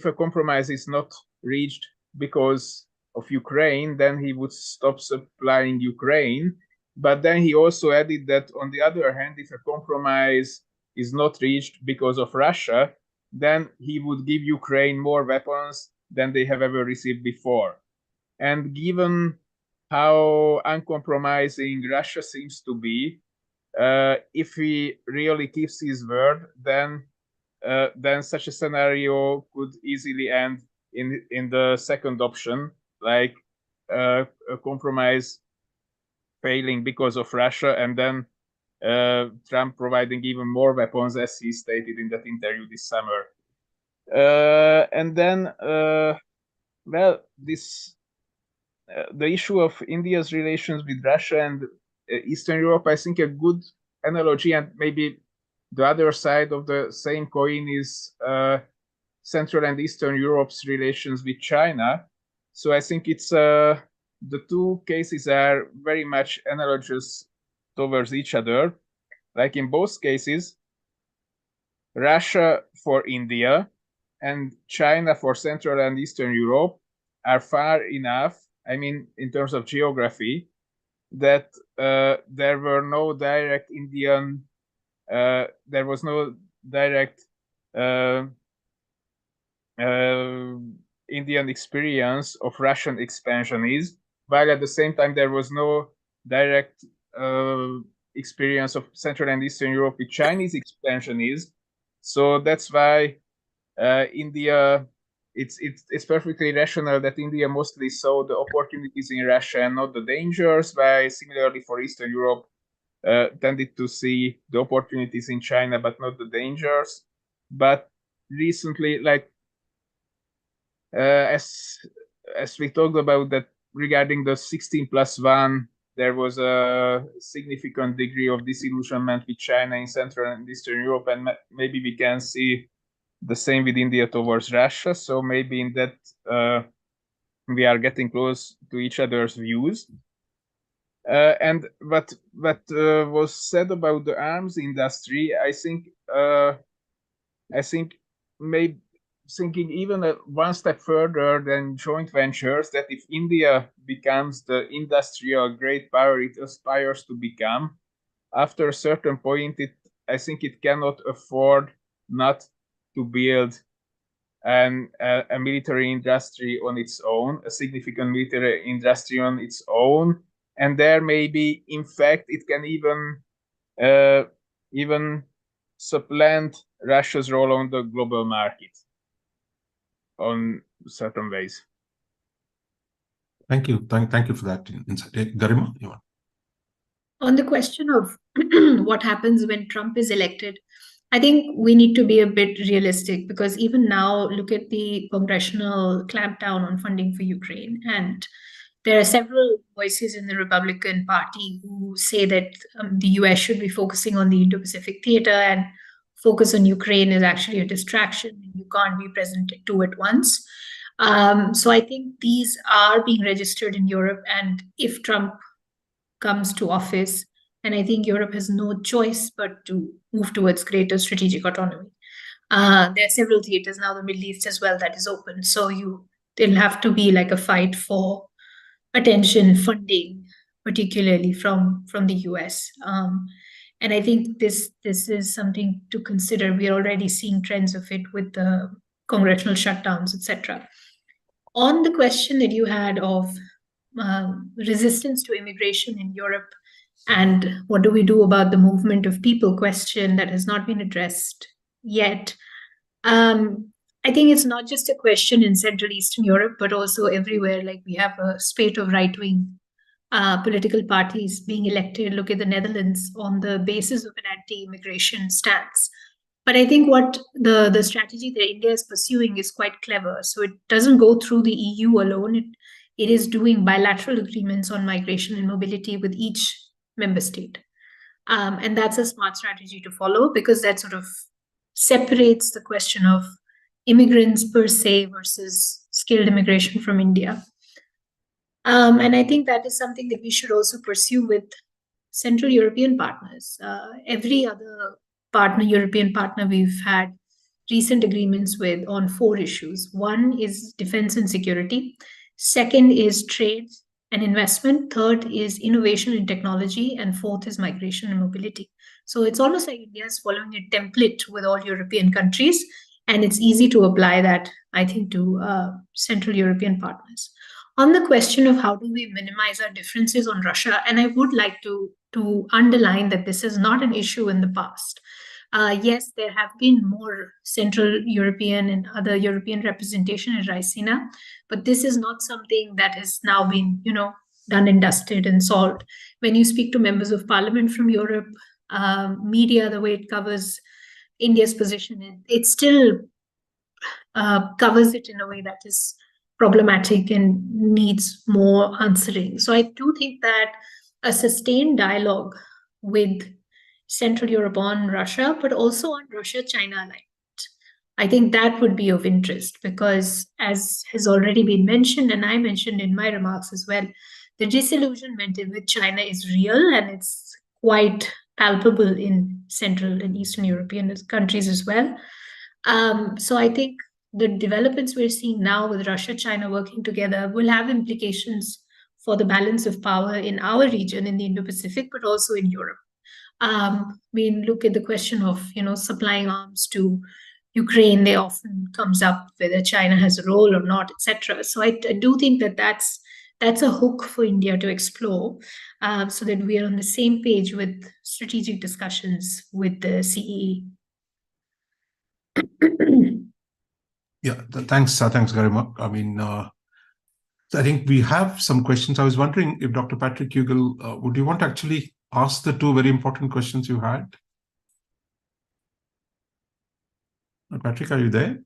a compromise is not reached because of Ukraine, then he would stop supplying Ukraine. But then he also added that on the other hand, if a compromise is not reached because of Russia, then he would give Ukraine more weapons than they have ever received before. And given how uncompromising Russia seems to be, if he really keeps his word, then such a scenario could easily end in the second option, like a compromise failing because of Russia, and then Trump providing even more weapons, as he stated in that interview this summer. And then, well, the issue of India's relations with Russia and Eastern Europe, I think a good analogy, and maybe the other side of the same coin, is Central and Eastern Europe's relations with China. So I think it's the two cases are very much analogous towards each other. Like in both cases, Russia for India and China for Central and Eastern Europe are far enough, I mean, in terms of geography, that there were no direct Indian, there was no direct Indian experience of Russian expansionism, while at the same time there was no direct experience of Central and Eastern Europe with Chinese expansionism. So that's why India, it's perfectly rational that India mostly saw the opportunities in Russia and not the dangers, while similarly for Eastern Europe tended to see the opportunities in China but not the dangers. But recently, like as we talked about that regarding the 16+1, there was a significant degree of disillusionment with China in Central and Eastern Europe, and maybe we can see the same with India towards Russia. So maybe in that we are getting close to each other's views. And what was said about the arms industry, I think maybe thinking even one step further than joint ventures, that if India becomes the industrial great power it aspires to become, after a certain point, I think it cannot afford not to build a military industry on its own, a significant military industry on its own, and there maybe, in fact, it can even supplant Russia's role on the global market on certain ways. Thank you. Thank you for that insight. Garima, you want? On the question of what happens when Trump is elected, I think we need to be a bit realistic, because even now, look at the congressional clampdown on funding for Ukraine. And there are several voices in the Republican Party who say that the US should be focusing on the Indo-Pacific theater, and focus on Ukraine is actually a distraction. You can't be present at two at once. So I think these are being registered in Europe. And if Trump comes to office, And I think Europe has no choice but to move towards greater strategic autonomy. There are several theaters now, the Middle East as well, that is open. So it'll have to be like a fight for attention, funding, particularly from the US. And I think this is something to consider. We are already seeing trends of it with the congressional shutdowns, etc. On the question that you had of resistance to immigration in Europe and what do we do about the movement of people question that has not been addressed yet, I think it's not just a question in Central Eastern Europe, but also everywhere. Like we have a spate of right-wing political parties being elected. Look at the Netherlands on the basis of an anti-immigration stance. But I think what the strategy that India is pursuing is quite clever. So it doesn't go through the EU alone. It is doing bilateral agreements on migration and mobility with each member state. And that's a smart strategy to follow because that sort of separates the question of immigrants per se versus skilled immigration from India. And I think that is something that we should also pursue with Central European partners. Every other European partner we've had recent agreements with on 4 issues. One is defense and security. Second is trade and investment. Third is innovation and technology. And fourth is migration and mobility. So it's almost like India is following a template with all European countries. And it's easy to apply that, I think, to Central European partners. On the question of how do we minimize our differences on Russia, and I would like to underline that this is not an issue in the past. Yes, there have been more Central European and other European representation in Raisina, but this is not something that has now been, done and dusted and solved. When you speak to members of parliament from Europe, media, the way it covers India's position, it still covers it in a way that is problematic and needs more answering. So I do think that a sustained dialogue with Central Europe on Russia, but also on Russia-China alignment, I think that would be of interest because, as has already been mentioned, and I mentioned in my remarks as well, the disillusionment with China is real and it's quite palpable in Central and Eastern European countries as well. So I think the developments we're seeing now with Russia, China working together will have implications for the balance of power in our region, in the Indo-Pacific, but also in Europe. We look at the question of, supplying arms to Ukraine, they often comes up whether China has a role or not, etc. So I do think that that's a hook for India to explore so that we are on the same page with strategic discussions with the CEE. Yeah, thanks, Garima. I mean, so I think we have some questions. I was wondering if Dr. Patrick Hugel, would you want to actually ask the 2 very important questions you had? Patrick, are you there?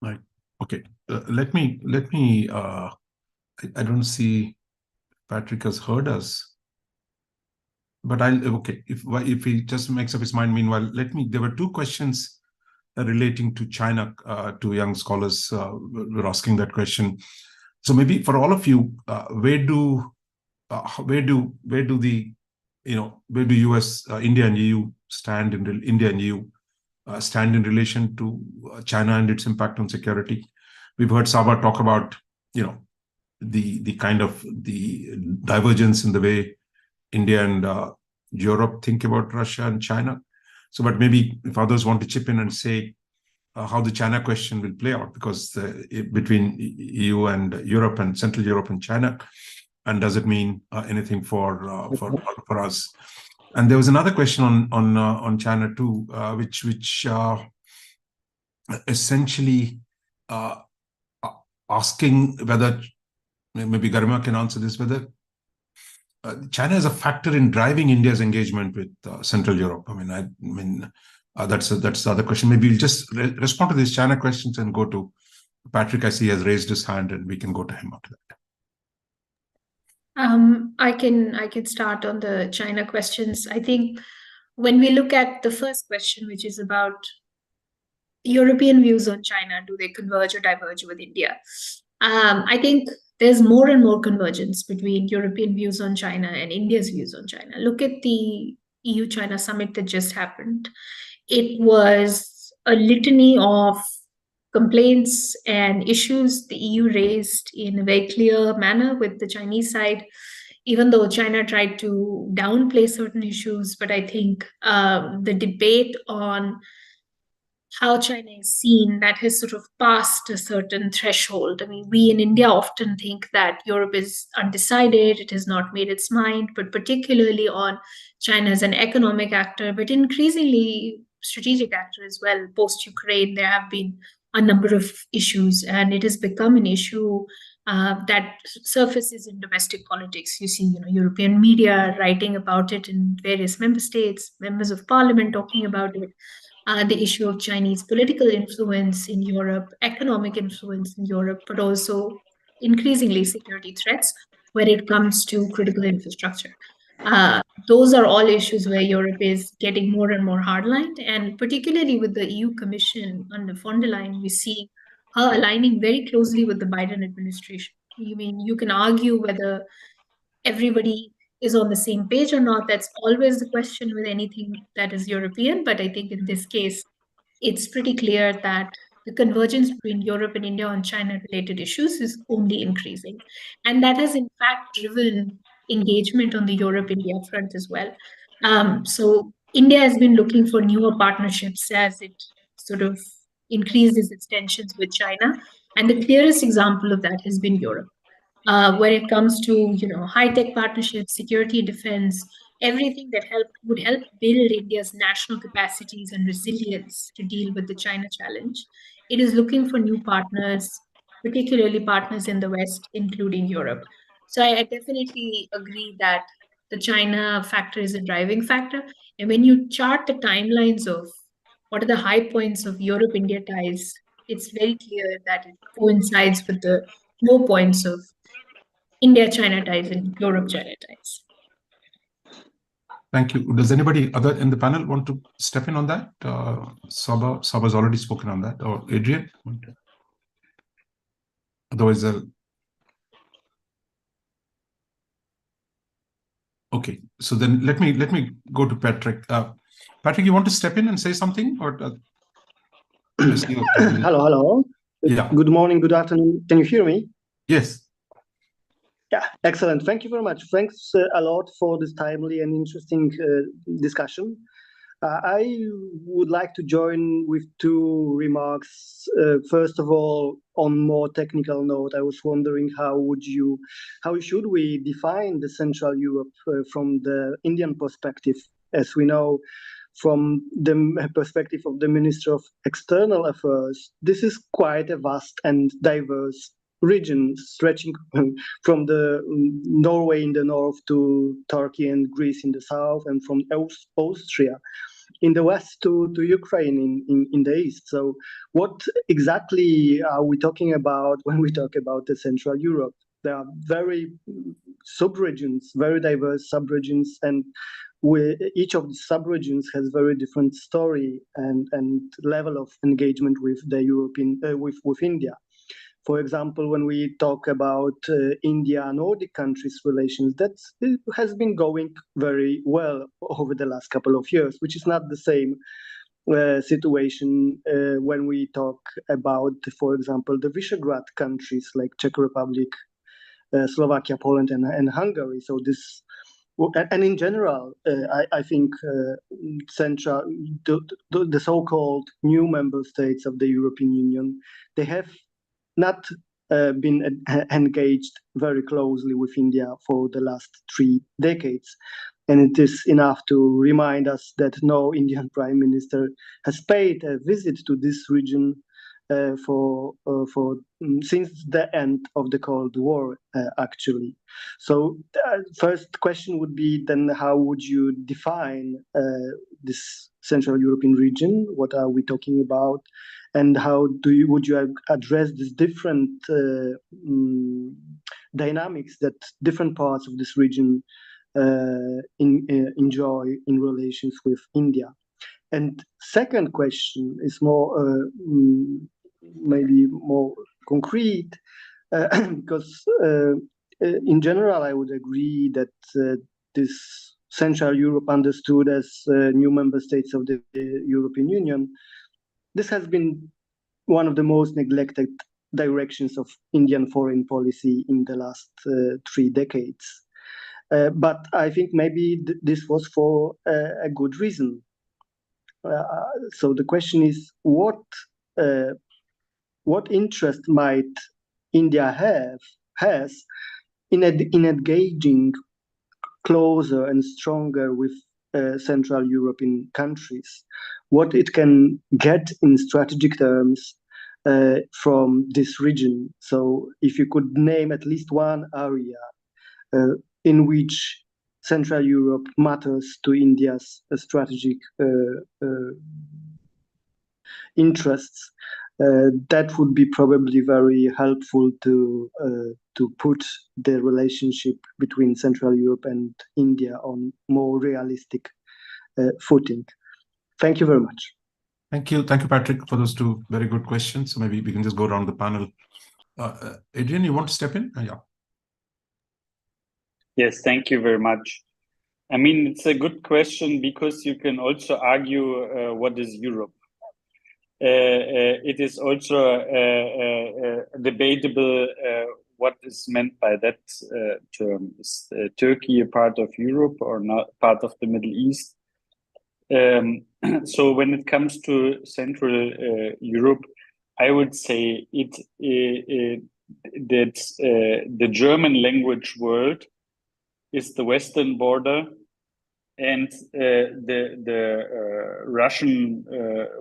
Right. Okay. Let me. I don't see Patrick has heard us, but okay. If he just makes up his mind, meanwhile, there were 2 questions relating to China. 2 young scholars were asking that question. So maybe for all of you, where do US, India and EU stand in India and EU stand in relation to China and its impact on security? We've heard Saba talk about, the kind of the divergence in the way India and Europe think about Russia and China. So, but maybe if others want to chip in and say how the China question will play out, because between EU and Europe and Central Europe and China, and does it mean anything for us? And there was another question on China too, which essentially asking whether, maybe Garima can answer this, whether China is a factor in driving India's engagement with Central Europe. I mean, that's the other question. Maybe we'll just respond to these China questions and go to Patrick. I see he has raised his hand, and we can go to him after that. I can start on the China questions. I think when we look at the first question, which is about European views on China, do they converge or diverge with India? I think there's more and more convergence between European views on China and India's views on China. Look at the EU-China summit that just happened. It was a litany of complaints and issues the EU raised in a very clear manner with the Chinese side, even though China tried to downplay certain issues. But I think the debate on how China is seen, that has sort of passed a certain threshold. I mean, we in India often think that Europe is undecided, it has not made its mind, but particularly on China as an economic actor, but increasingly strategic actor as well. Post-Ukraine, there have been a number of issues, and it has become an issue that surfaces in domestic politics. You see, European media writing about it in various member states, members of parliament talking about it. The issue of Chinese political influence in Europe, economic influence in Europe, but also increasingly security threats when it comes to critical infrastructure. Those are all issues where Europe is getting more and more hardlined, and particularly with the EU Commission under von der Leyen, we see her aligning very closely with the Biden administration. You can argue whether everybody is on the same page or not. That's always the question with anything that is European. But I think in this case, it's pretty clear that the convergence between Europe and India on China-related issues is only increasing. And that has, in fact, driven engagement on the Europe-India front as well. So India has been looking for newer partnerships as it sort of increases its tensions with China. And the clearest example of that has been Europe. When it comes to high-tech partnerships, security, defense, everything that would help build India's national capacities and resilience to deal with the China challenge. It is looking for new partners, particularly partners in the West, including Europe. So I definitely agree that the China factor is a driving factor. And when you chart the timelines of what are the high points of Europe-India ties, it's very clear that it coincides with the low points of India-China ties and Europe-China ties. Thank you. Does anybody other in the panel want to step in on that? Saba's already spoken on that, or Adrian? Otherwise, okay. So then let me go to Patrick. Patrick, you want to step in and say something, or? Hello. Yeah. Good morning. Good afternoon. Can you hear me? Yes. Yeah, excellent. Thank you very much. Thanks a lot for this timely and interesting discussion. I would like to join with two remarks. First of all, on more technical note, I was wondering how should we define the Central Europe from the Indian perspective? As we know, from the perspective of the Minister of External Affairs, this is quite a vast and diverse region, stretching from the Norway in the north to Turkey and Greece in the south, and from Austria in the west to Ukraine in the east. So what exactly are we talking about when we talk about the Central Europe? There are very sub-regions, very diverse sub-regions, and each of the sub-regions has very different story and level of engagement with the European with India. For example, when we talk about India-Nordic countries' relations, it has been going very well over the last couple of years, which is not the same situation when we talk about, for example, the Visegrad countries like Czech Republic, Slovakia, Poland, and Hungary. So this, and in general, I think the so-called new member states of the European Union, they have not been engaged very closely with India for the last 3 decades. And it is enough to remind us that no Indian Prime Minister has paid a visit to this region since the end of the Cold War, actually. So first question would be then, how would you define this Central European region? What are we talking about? And how would you address these different dynamics that different parts of this region enjoy in relations with India. And second question is more maybe more concrete, because in general I would agree that this Central Europe understood as new member states of the European Union, this has been one of the most neglected directions of Indian foreign policy in the last 3 decades. But I think maybe this was for a good reason. So the question is, what interest might India has in engaging closer and stronger with Central European countries? What it can get in strategic terms from this region? So if you could name at least one area in which Central Europe matters to India's strategic interests, that would be probably very helpful to put the relationship between Central Europe and India on more realistic footing. Thank you very much. Thank you, Patrick, for those 2 very good questions. So maybe we can just go around the panel. Adrian, you want to step in? Yeah. Yes, thank you very much. I mean, it's a good question because you can also argue what is Europe. It is also debatable what is meant by that term. Is Turkey a part of Europe or not part of the Middle East? So when it comes to Central Europe, I would say that the German language world is the western border, and the Russian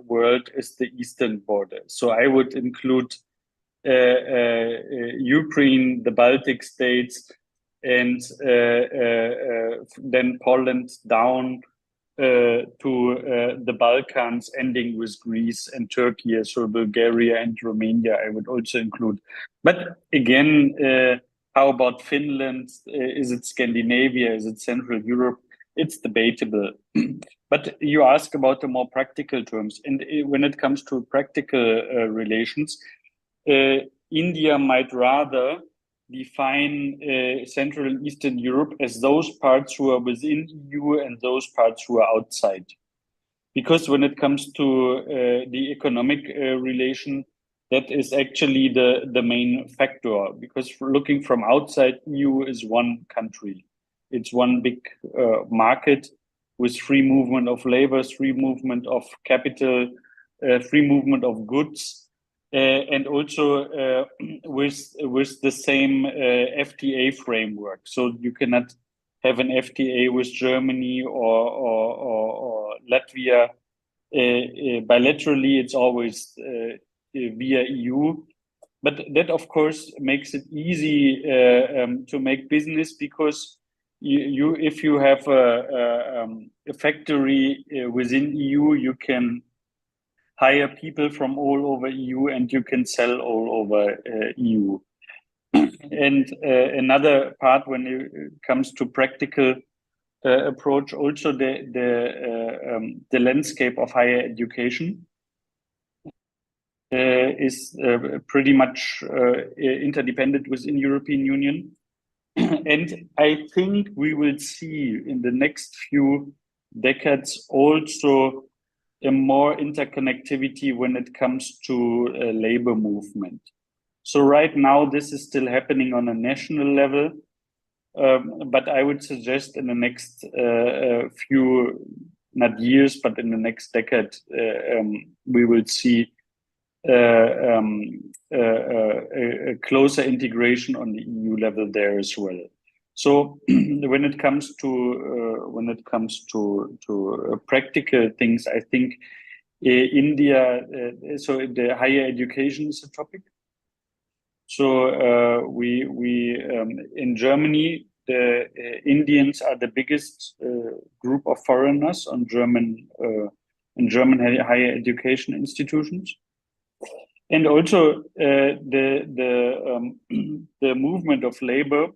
world is the eastern border. So I would include Ukraine, the Baltic states, and then Poland down to the Balkans, ending with Greece and Turkey, so Bulgaria and Romania I would also include. But again, how about Finland? Is it Scandinavia? Is it Central Europe? It's debatable. But you ask about the more practical terms. And when it comes to practical relations, India might rather define Central and Eastern Europe as those parts who are within EU and those parts who are outside. Because when it comes to the economic relation, that is actually the main factor. Because looking from outside, EU is one country. It's one big market with free movement of labor, free movement of capital, free movement of goods. And also with the same FTA framework. So you cannot have an FTA with Germany or Latvia. Bilaterally, it's always via EU. But that, of course, makes it easy to make business, because if you have a factory within EU, you can hire people from all over EU and you can sell all over EU. And another part when it comes to practical approach, also the landscape of higher education is pretty much interdependent within European Union. And I think we will see in the next few decades also a more interconnectivity when it comes to labor movement. So right now, this is still happening on a national level, but I would suggest in the next few, not years, but in the next decade, we will see a closer integration on the EU level there as well. So when it comes to practical things, I think India. So the higher education is a topic. So we in Germany, the Indians are the biggest group of foreigners on in German higher education institutions. And also the movement of labor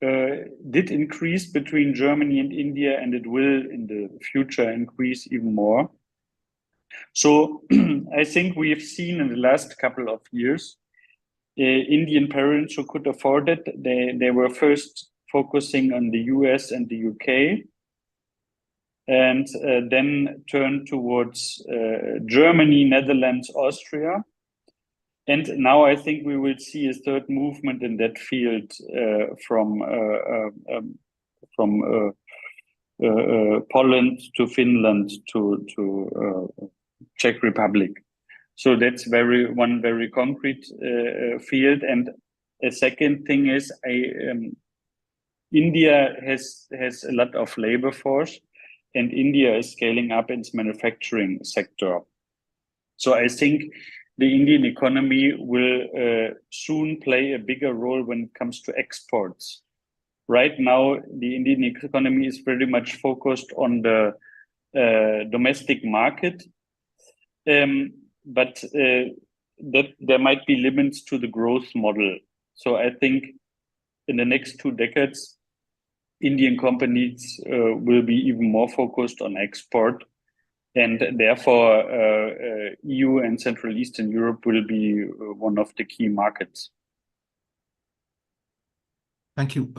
did increase between Germany and India, and it will in the future increase even more. So I think we have seen in the last couple of years, Indian parents who could afford it, they were first focusing on the US and the UK, and then turned towards Germany, Netherlands, Austria. And now I think we will see a third movement in that field from Poland to Finland to Czech Republic. So that's one very concrete field. And a second thing is India has a lot of labor force, and India is scaling up its manufacturing sector. So I think the Indian economy will soon play a bigger role when it comes to exports. Right now, the Indian economy is very much focused on the domestic market, but that there might be limits to the growth model. So I think in the next 2 decades, Indian companies will be even more focused on export, and therefore EU and Central Eastern Europe will be one of the key markets. Thank you.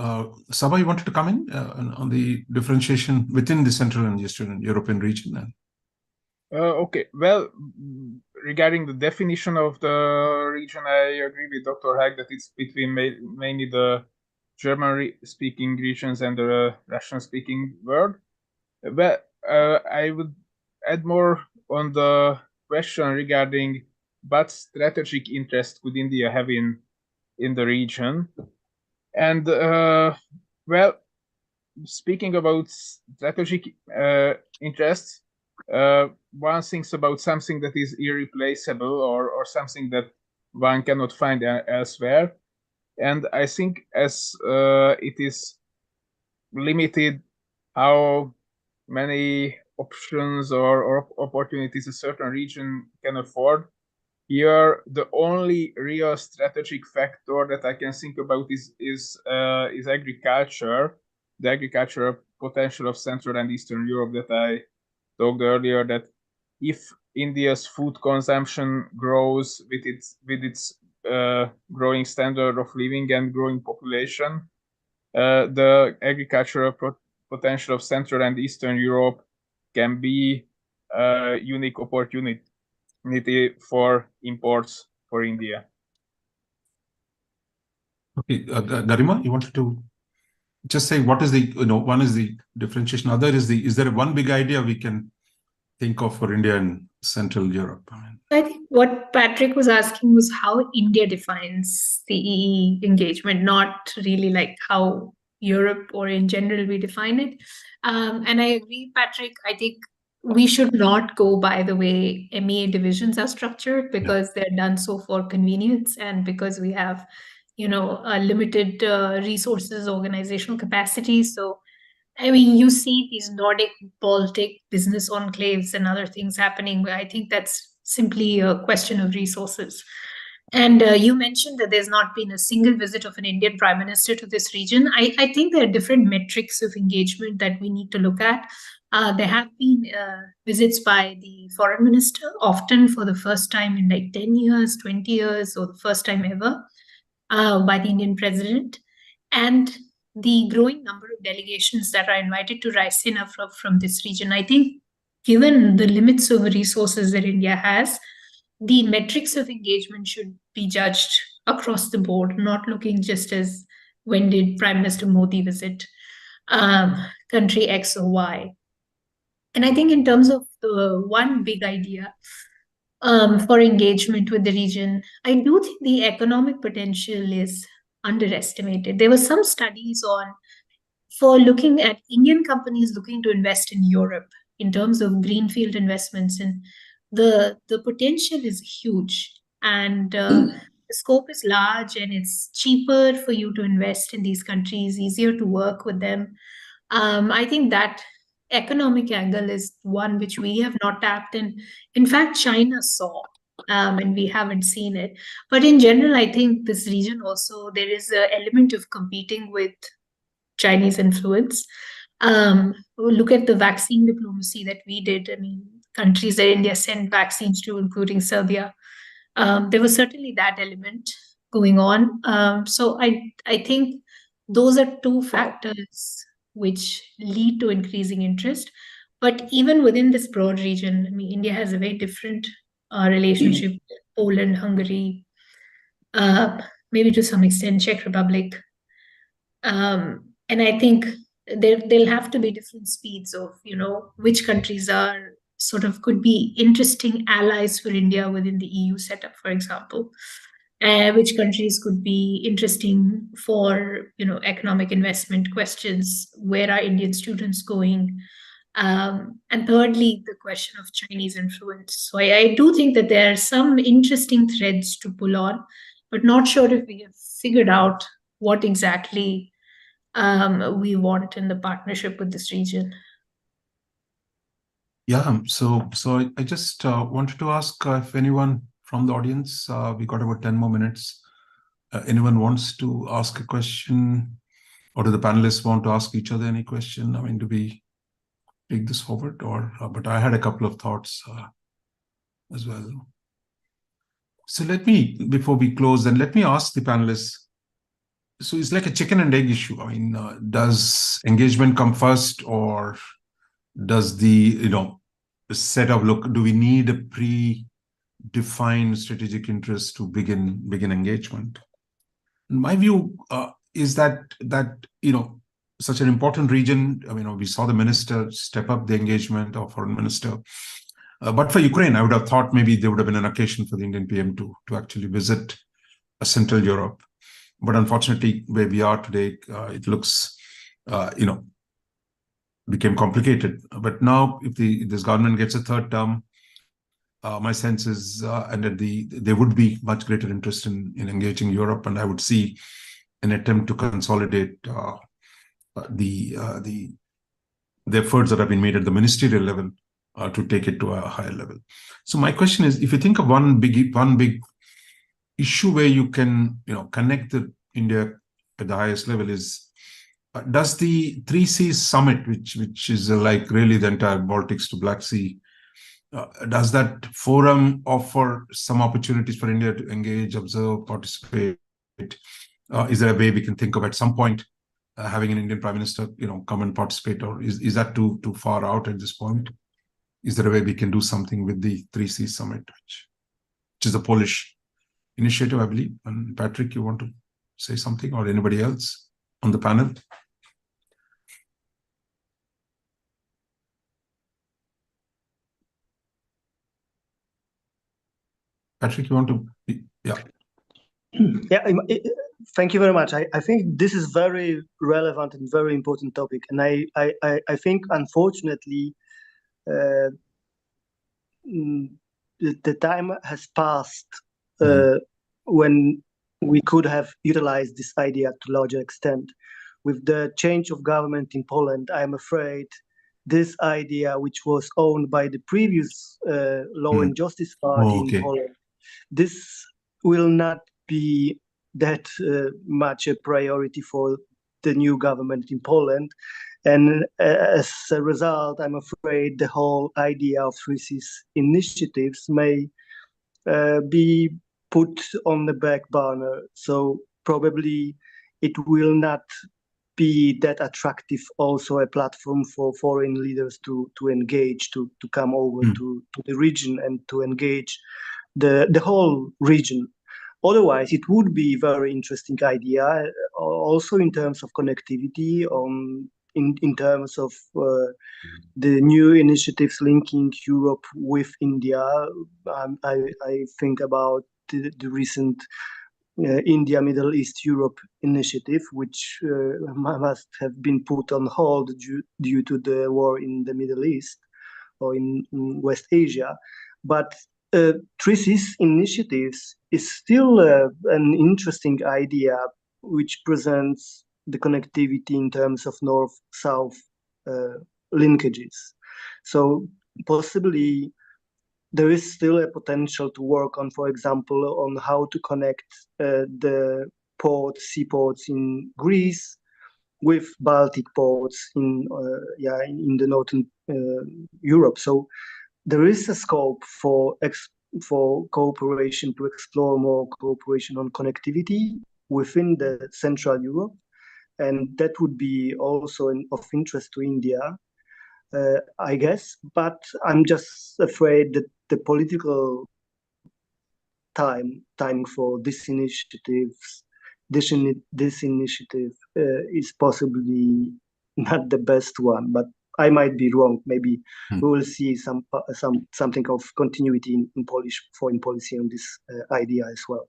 Saba, you wanted to come in on the differentiation within the Central and Eastern European region? Okay, well, regarding the definition of the region, I agree with Dr. Hack that it's between mainly the German-speaking regions and the Russian-speaking world. But I would add more on the question regarding what strategic interest could India have in the region. And well, speaking about strategic interests, one thinks about something that is irreplaceable or something that one cannot find elsewhere. And I think as it is limited how many options or opportunities a certain region can afford, here the only real strategic factor that I can think about is agriculture, the agricultural potential of Central and Eastern Europe that I talked earlier, that if India's food consumption grows with its growing standard of living and growing population, the agricultural potential of Central and Eastern Europe can be a unique opportunity for imports for India. Okay, Garima, you wanted to just say what is the, one is the differentiation, other is there one big idea we can think of for India and Central Europe? I think what Patrick was asking was how India defines CEE engagement, not really like how Europe or in general we define it. And I agree, Patrick, I think we should not go by the way MEA divisions are structured, because they're done so for convenience and because we have, limited resources, organizational capacity. So, I mean, you see these Nordic, Baltic business enclaves and other things happening. I think that's simply a question of resources. And you mentioned that there's not been a single visit of an Indian Prime Minister to this region. I think there are different metrics of engagement that we need to look at. There have been visits by the foreign minister, often for the first time in like 10 years, 20 years, or the first time ever, by the Indian president. And the growing number of delegations that are invited to Raisina from this region. I think given the limits of resources that India has, the metrics of engagement should be judged across the board, not looking just as when did Prime Minister Modi visit country X or Y. And I think in terms of the one big idea for engagement with the region, I do think the economic potential is underestimated. There were some studies for looking at Indian companies looking to invest in Europe in terms of greenfield investments, and the potential is huge, and the scope is large, and it's cheaper for you to invest in these countries, easier to work with them. I think that economic angle is one which we have not tapped in. In fact, China saw and we haven't seen it. But in general, I think this region also, there is an element of competing with Chinese influence. Look at the vaccine diplomacy that we did. I mean, countries that India sent vaccines to, including Serbia. There was certainly that element going on. So I think those are two factors which lead to increasing interest. But even within this broad region, I mean, India has a very different relationship with Poland, Hungary, maybe to some extent Czech Republic. And I think there'll have to be different speeds of, which countries are sort of could be interesting allies for India within the EU setup, for example. Which countries could be interesting for, economic investment questions? Where are Indian students going? And thirdly, the question of Chinese influence. So I do think that there are some interesting threads to pull on, but not sure if we have figured out what exactly we want in the partnership with this region. Yeah, so I just wanted to ask if anyone from the audience, we got about 10 more minutes. Anyone wants to ask a question, or do the panelists want to ask each other any question? I mean, do we take this forward, or? But I had a couple of thoughts as well. So before we close, then let me ask the panelists. So it's like a chicken and egg issue. I mean, does engagement come first, or does the set of do we need a predefined strategic interest to begin engagement? My view is that such an important region. I mean, we saw the minister step up the engagement, or foreign minister. But for Ukraine, I would have thought maybe there would have been an occasion for the Indian PM to actually visit Central Europe. But unfortunately, where we are today, it looks, became complicated. But now, if this government gets a third term, my sense is, and that there would be much greater interest in engaging Europe, and I would see an attempt to consolidate the efforts that have been made at the ministerial level to take it to a higher level. So my question is, if you think of one big issue where you can connect India at the highest level, is does the 3Cs summit, which is like really the entire Baltics to Black Sea, does that forum offer some opportunities for India to engage, observe, participate? Is there a way we can think of at some point having an Indian Prime Minister come and participate, or is that too far out at this point? Is there a way we can do something with the 3C summit, which is a Polish initiative, I believe? And Patrick, you want to say something, or anybody else on the panel? Patrick, you want to? Yeah. Yeah, thank you very much. I think this is very relevant and very important topic. And I think, unfortunately, the time has passed when we could have utilized this idea to larger extent. With the change of government in Poland, I'm afraid this idea, which was owned by the previous Law and Justice Party in Poland, this will not be that much a priority for the new government in Poland. And as a result, I'm afraid the whole idea of 3Cs initiatives may be put on the back burner. So probably it will not be that attractive, also a platform for foreign leaders to engage, to come over to the region and to engage the whole region. Otherwise, it would be a very interesting idea, also in terms of connectivity, in terms of the new initiatives linking Europe with India. I think about the recent India, Middle East, Europe initiative, which must have been put on hold due to the war in the Middle East or in West Asia. But 3Cs initiatives is still an interesting idea, which presents the connectivity in terms of north-south linkages. So possibly there is still a potential to work on, for example, on how to connect the seaports in Greece with Baltic ports in the northern Europe. So there is a scope for cooperation, to explore more cooperation on connectivity within the Central Europe, and that would be also of interest to India, I guess. But I'm just afraid that the political time for this initiative is possibly not the best one. But I might be wrong. Maybe we will see something of continuity in Polish foreign policy on this idea as well.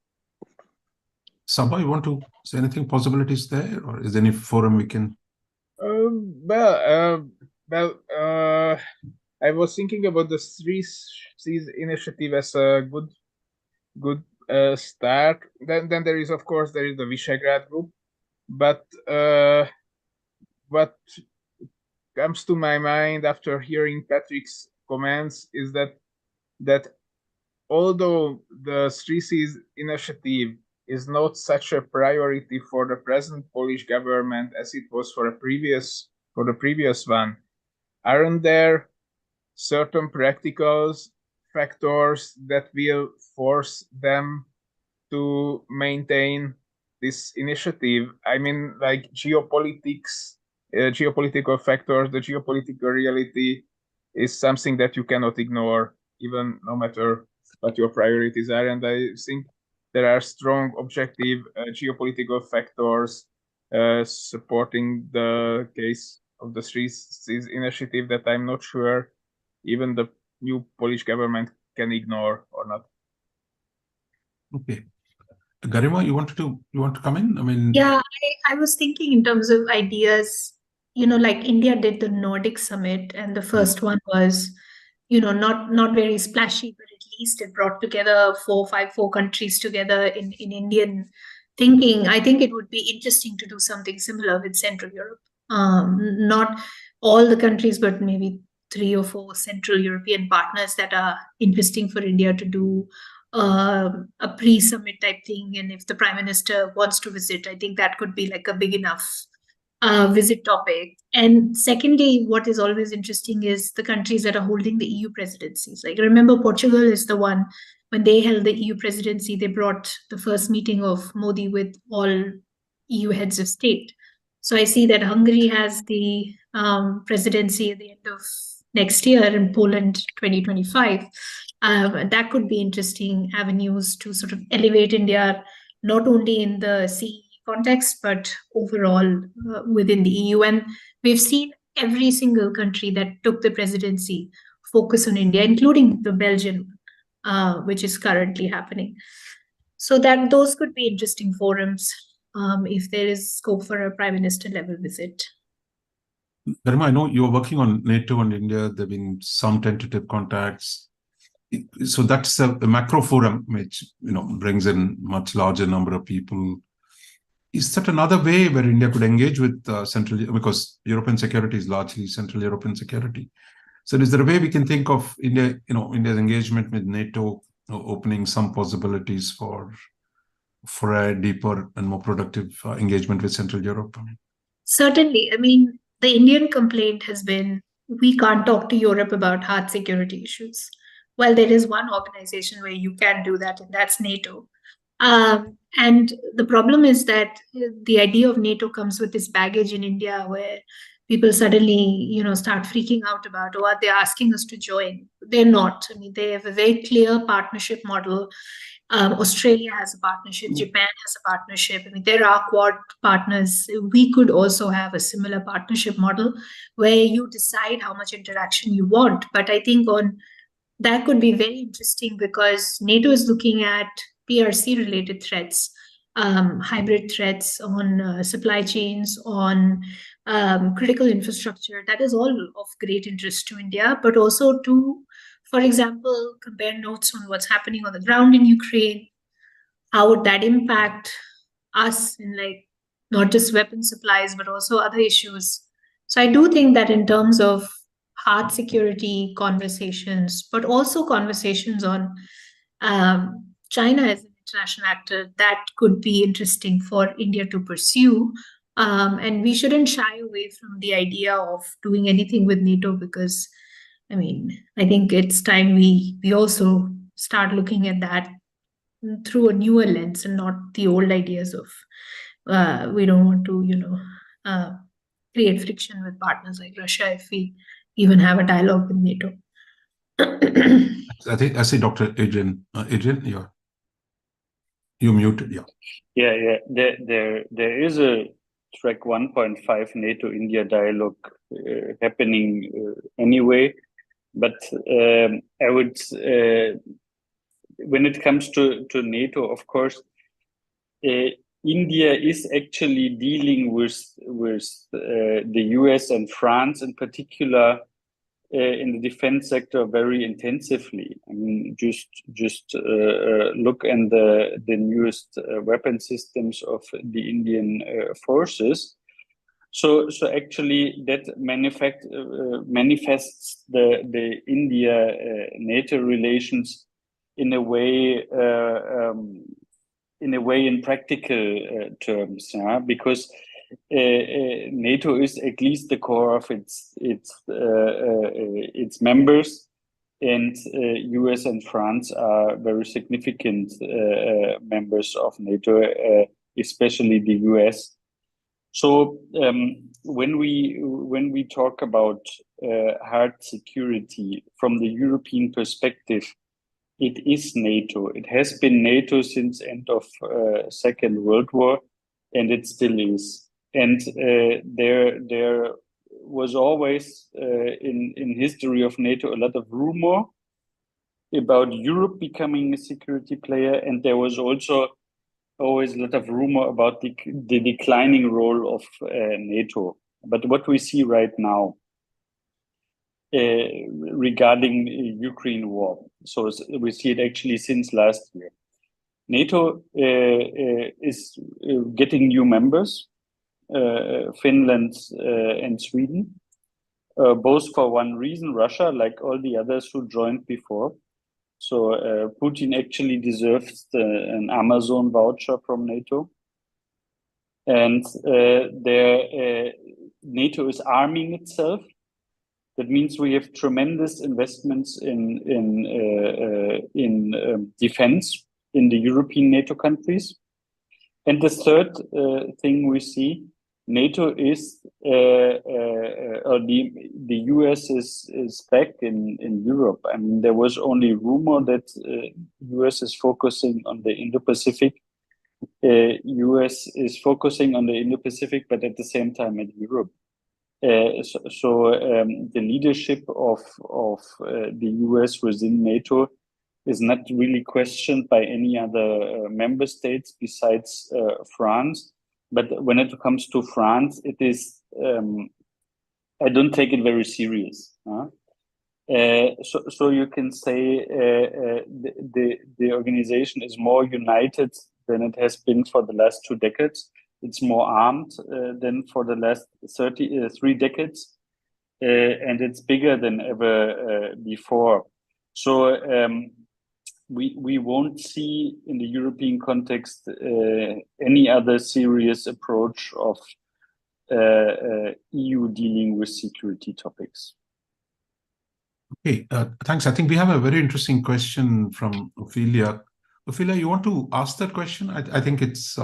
Saba, you want to say anything? Possibilities there, or is there any forum we can? I was thinking about the Three Seas initiative as a good start. Then there is, of course, the Visegrad group, but what comes to my mind after hearing Patrick's comments is that although the Three Seas initiative is not such a priority for the present Polish government as it was for the previous one, aren't there certain practical factors that will force them to maintain this initiative? I mean, like geopolitics, geopolitical factors, the geopolitical reality is something that you cannot ignore, even no matter what your priorities are. And I think there are strong objective geopolitical factors supporting the case of the Three Seas initiative that I'm not sure even the new Polish government can ignore or not. Okay. Garima, you want to come in? I mean, yeah, I was thinking in terms of ideas, like India did the Nordic summit, and the first one was, not very splashy, but at least it brought together four countries together in Indian thinking. I think it would be interesting to do something similar with Central Europe. Not all the countries, but maybe 3 or 4 Central European partners that are interesting for India to do a pre-summit type thing. And if the Prime Minister wants to visit, I think that could be like a big enough visit topic. And secondly, what is always interesting is the countries that are holding the EU presidencies. Like, remember, Portugal is the one, when they held the EU presidency, they brought the first meeting of Modi with all EU heads of state. So I see that Hungary has the presidency at the end of next year, in Poland 2025. That could be interesting avenues to sort of elevate India, not only in the CEE context, but overall within the EU. And we've seen every single country that took the presidency focus on India, including the Belgian, which is currently happening. So that those could be interesting forums if there is scope for a Prime Minister level visit. Garima, I know you're working on NATO and India. There have been some tentative contacts. So that's a macro forum which brings in much larger number of people. Is that another way where India could engage with Central, because European security is largely Central European security? So is there a way we can think of India, India's engagement with NATO, opening some possibilities for a deeper and more productive engagement with Central Europe? Certainly. I mean, the Indian complaint has been, we can't talk to Europe about hard security issues. Well, there is one organization where you can do that, and that's NATO. And the problem is that the idea of NATO comes with this baggage in India where people suddenly, start freaking out about, oh, they're asking us to join. They're not. I mean, they have a very clear partnership model. Australia has a partnership. Japan has a partnership. I mean, there are Quad partners. We could also have a similar partnership model where you decide how much interaction you want. But I think that could be very interesting because NATO is looking at PRC-related threats, hybrid threats on supply chains, on critical infrastructure. That is all of great interest to India, but also to, for example, compare notes on what's happening on the ground in Ukraine. How would that impact us in not just weapon supplies, but also other issues? So I do think that in terms of hard security conversations, but also conversations on China as an international actor that could be interesting for India to pursue. And we shouldn't shy away from the idea of doing anything with NATO, because, I mean, I think it's time we also start looking at that through a newer lens and not the old ideas of we don't want to, create friction with partners like Russia if we even have a dialogue with NATO. I see Dr. Adrian. Adrian, you're muted. Yeah. There is a track 1.5 NATO-India dialogue happening anyway, but I would, when it comes to NATO, of course, India is actually dealing with the US and France in particular in the defense sector very intensively. I mean, just look at the newest weapon systems of the Indian forces. So actually that manifests the India NATO relations in a way in practical terms, because NATO is at least the core of its members, and US and France are very significant members of NATO, especially the US. So when we talk about hard security from the European perspective, it is NATO. It has been NATO since end of Second World War, and it still is. And there was always in history of NATO a lot of rumor about Europe becoming a security player, and there was also always a lot of rumor about the declining role of NATO. But what we see right now regarding Ukraine war, so we see it actually since last year. NATO is getting new members, Finland and Sweden, both for one reason: Russia, like all the others who joined before. So Putin actually deserves an Amazon voucher from NATO. And NATO is arming itself. That means we have tremendous investments in defense in the European NATO countries. And the third thing we see, NATO is, or the US is back in Europe. I mean, there was only rumor that US is focusing on the Indo-Pacific. US is focusing on the Indo-Pacific, but at the same time at Europe. So the leadership of the US within NATO is not really questioned by any other member states besides France. But when it comes to France, it is, I don't take it very serious. So you can say the organization is more united than it has been for the last 2 decades. It's more armed than for the last 3 decades, and it's bigger than ever before. So we won't see in the European context any other serious approach of EU dealing with security topics. Okay, thanks. I think we have a very interesting question from Ophelia. Ophelia, you want to ask that question? I think it's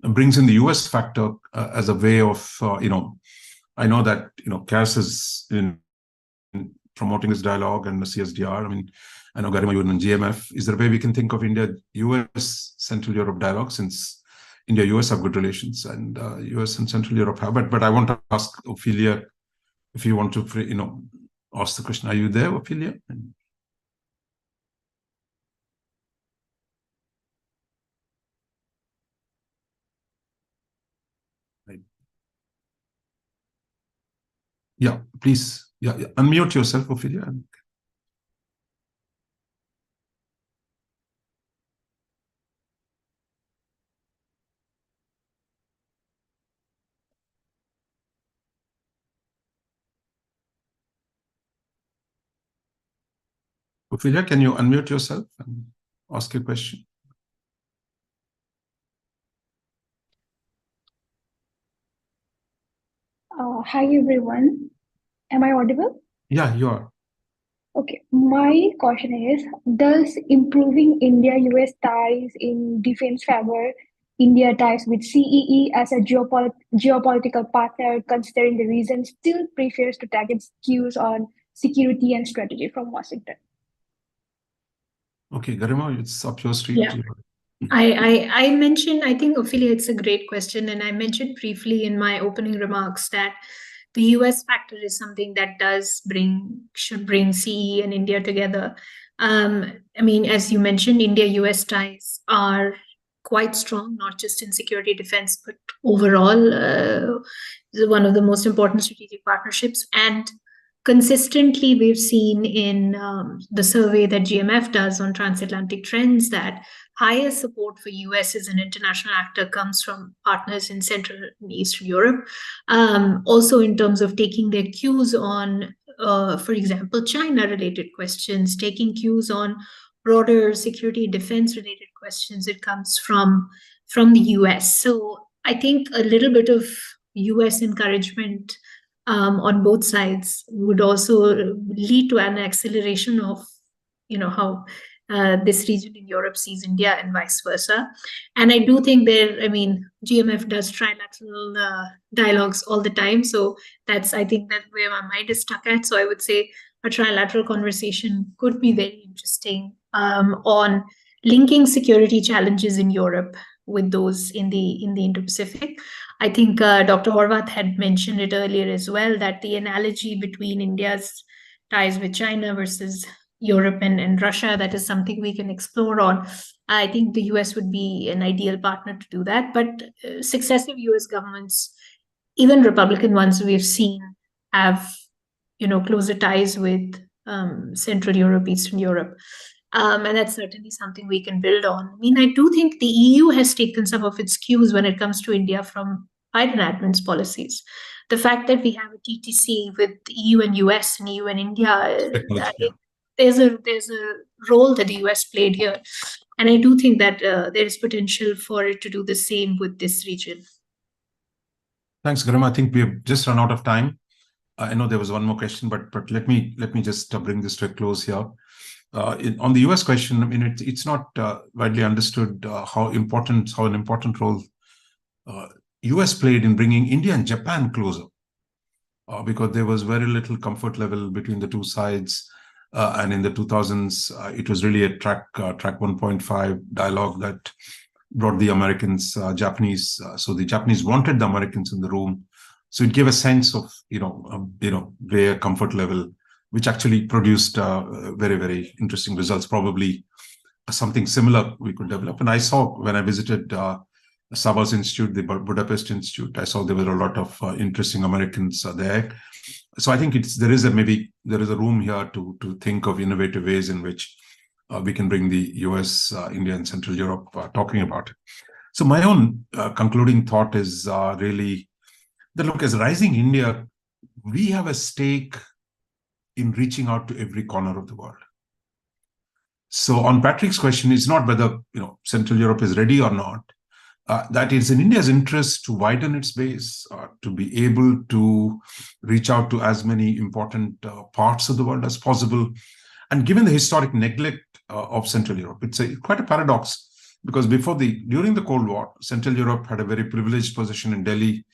brings in the US factor as a way of, I know that, CAS is in promoting this dialogue and the CSDR. I mean, I know Garima, you in GMF. Is there a way we can think of India-US Central Europe dialogue, since India-US have good relations and US and Central Europe have? But I want to ask Ophelia if you want to, ask the question. Are you there, Ophelia? Yeah, please. Yeah, unmute yourself, Ophelia. Ophelia, can you unmute yourself and ask your question? Hi everyone. Am I audible? Yeah, you are. Okay. My question is, does improving India-US ties in defense favor India ties with CEE as a geopolitical partner, considering the region still prefers to target cues on security and strategy from Washington? Okay, Garima, it's up your street. Yeah. I mentioned, I think, Ophelia, it's a great question. And I mentioned briefly in my opening remarks that the US factor is something that should bring CE and India together. I mean, as you mentioned, India-US ties are quite strong, not just in security defense, but overall, one of the most important strategic partnerships. And consistently, we've seen in the survey that GMF does on transatlantic trends that highest support for US as an international actor comes from partners in Central and Eastern Europe. Also, in terms of taking their cues on, for example, China-related questions, taking cues on broader security defense-related questions, it comes from the US. So I think a little bit of US encouragement on both sides would also lead to an acceleration of, how this region in Europe sees India and vice versa. And I do think GMF does trilateral dialogues all the time. So I think that's where my mind is stuck at. So I would say a trilateral conversation could be very interesting on linking security challenges in Europe with those in the Indo-Pacific. I think Dr. Horvath had mentioned it earlier as well, that the analogy between India's ties with China versus Europe and Russia, that is something we can explore on. I think the US would be an ideal partner to do that. But successive US governments, even Republican ones we've seen, have closer ties with Central Europe, Eastern Europe. And that's certainly something we can build on. I mean, I do think the EU has taken some of its cues when it comes to India from Biden admin's policies. The fact that we have a TTC with EU and US and EU and India, there's a role that the US played here. And I do think that there is potential for it to do the same with this region. Thanks, Garima. I think we have just run out of time. I know there was one more question, but let me just bring this to a close here. On the US question, I mean, it's not widely understood how an important role US played in bringing India and Japan closer, because there was very little comfort level between the two sides. And in the 2000s, it was really a track 1.5 dialogue that brought the Americans, Japanese. So the Japanese wanted the Americans in the room. So it gave a sense of, their comfort level, which actually produced very, very interesting results. Probably something similar we could develop. And I saw when I visited Savas Institute, the Budapest Institute, I saw there were a lot of interesting Americans there. So I think there is a room here to think of innovative ways in which we can bring the US, India, and Central Europe talking about it. So my own concluding thought is really that, look, as Rising India, we have a stake in reaching out to every corner of the world. So on Patrick's question, it's not whether Central Europe is ready or not. That it's in India's interest to widen its base, to be able to reach out to as many important parts of the world as possible. And given the historic neglect of Central Europe, it's quite a paradox, because during the Cold War, Central Europe had a very privileged position in Delhi.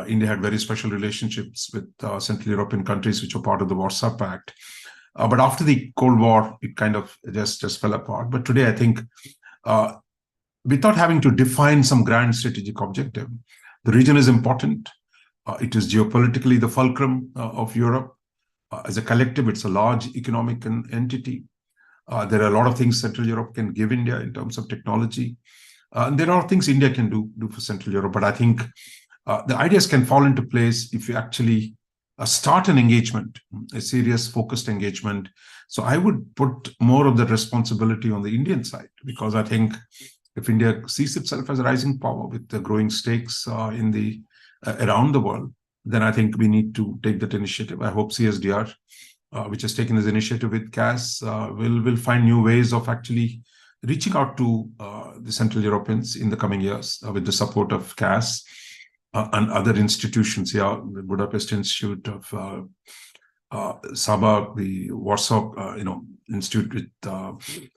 India had very special relationships with Central European countries which were part of the Warsaw Pact. But after the Cold War, it kind of just fell apart. But today, I think, without having to define some grand strategic objective, the region is important. It is geopolitically the fulcrum of Europe. As a collective, it's a large economic entity. There are a lot of things Central Europe can give India in terms of technology. And there are things India can do for Central Europe. But I think the ideas can fall into place if you actually start an engagement, a serious, focused engagement. So I would put more of the responsibility on the Indian side, because I think if India sees itself as a rising power with the growing stakes around the world, then I think we need to take that initiative. I hope CSDR which has taken this initiative with CAS, will find new ways of actually reaching out to the Central Europeans in the coming years with the support of CAS and other institutions. Yeah, the Budapest Institute of Sabah, the Warsaw, Institute with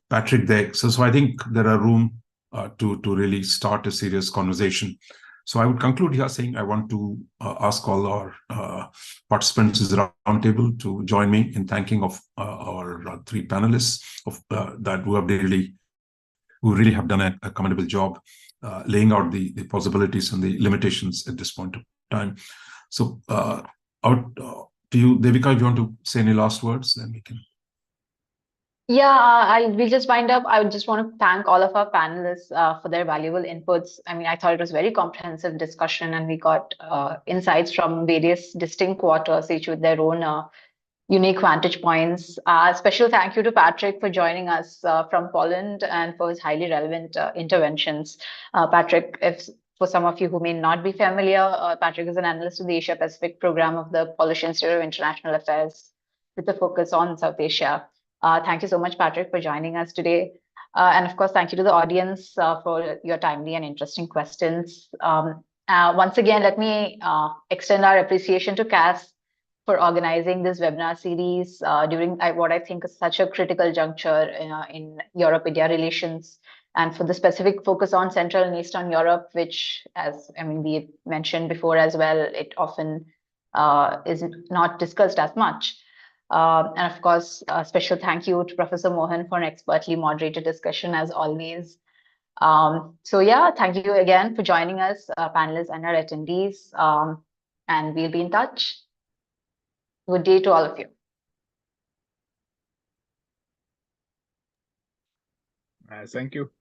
Patrick there. So I think there are room to really start a serious conversation. So I would conclude here saying I want to ask all our participants in the roundtable to join me in thanking of our three panelists who really have done a commendable job laying out the possibilities and the limitations at this point of time. So out to you, Devika, if you want to say any last words, then we can. Yeah, we'll just wind up. I would just want to thank all of our panelists for their valuable inputs. I mean, I thought it was a very comprehensive discussion, and we got insights from various distinct quarters, each with their own unique vantage points. Special thank you to Patrick for joining us from Poland and for his highly relevant interventions. Patrick, if for some of you who may not be familiar, Patrick is an analyst of the Asia Pacific program of the Polish Institute of International Affairs with a focus on South Asia. Thank you so much, Patrick, for joining us today. And of course, thank you to the audience for your timely and interesting questions. Once again, let me extend our appreciation to CAS for organizing this webinar series during what I think is such a critical juncture in Europe-India relations, and for the specific focus on Central and Eastern Europe, which, as we mentioned before as well, it often is not discussed as much. And of course, a special thank you to Professor Mohan for an expertly moderated discussion as always. So yeah, thank you again for joining us, panelists and our attendees, and we'll be in touch. Good day to all of you. Thank you.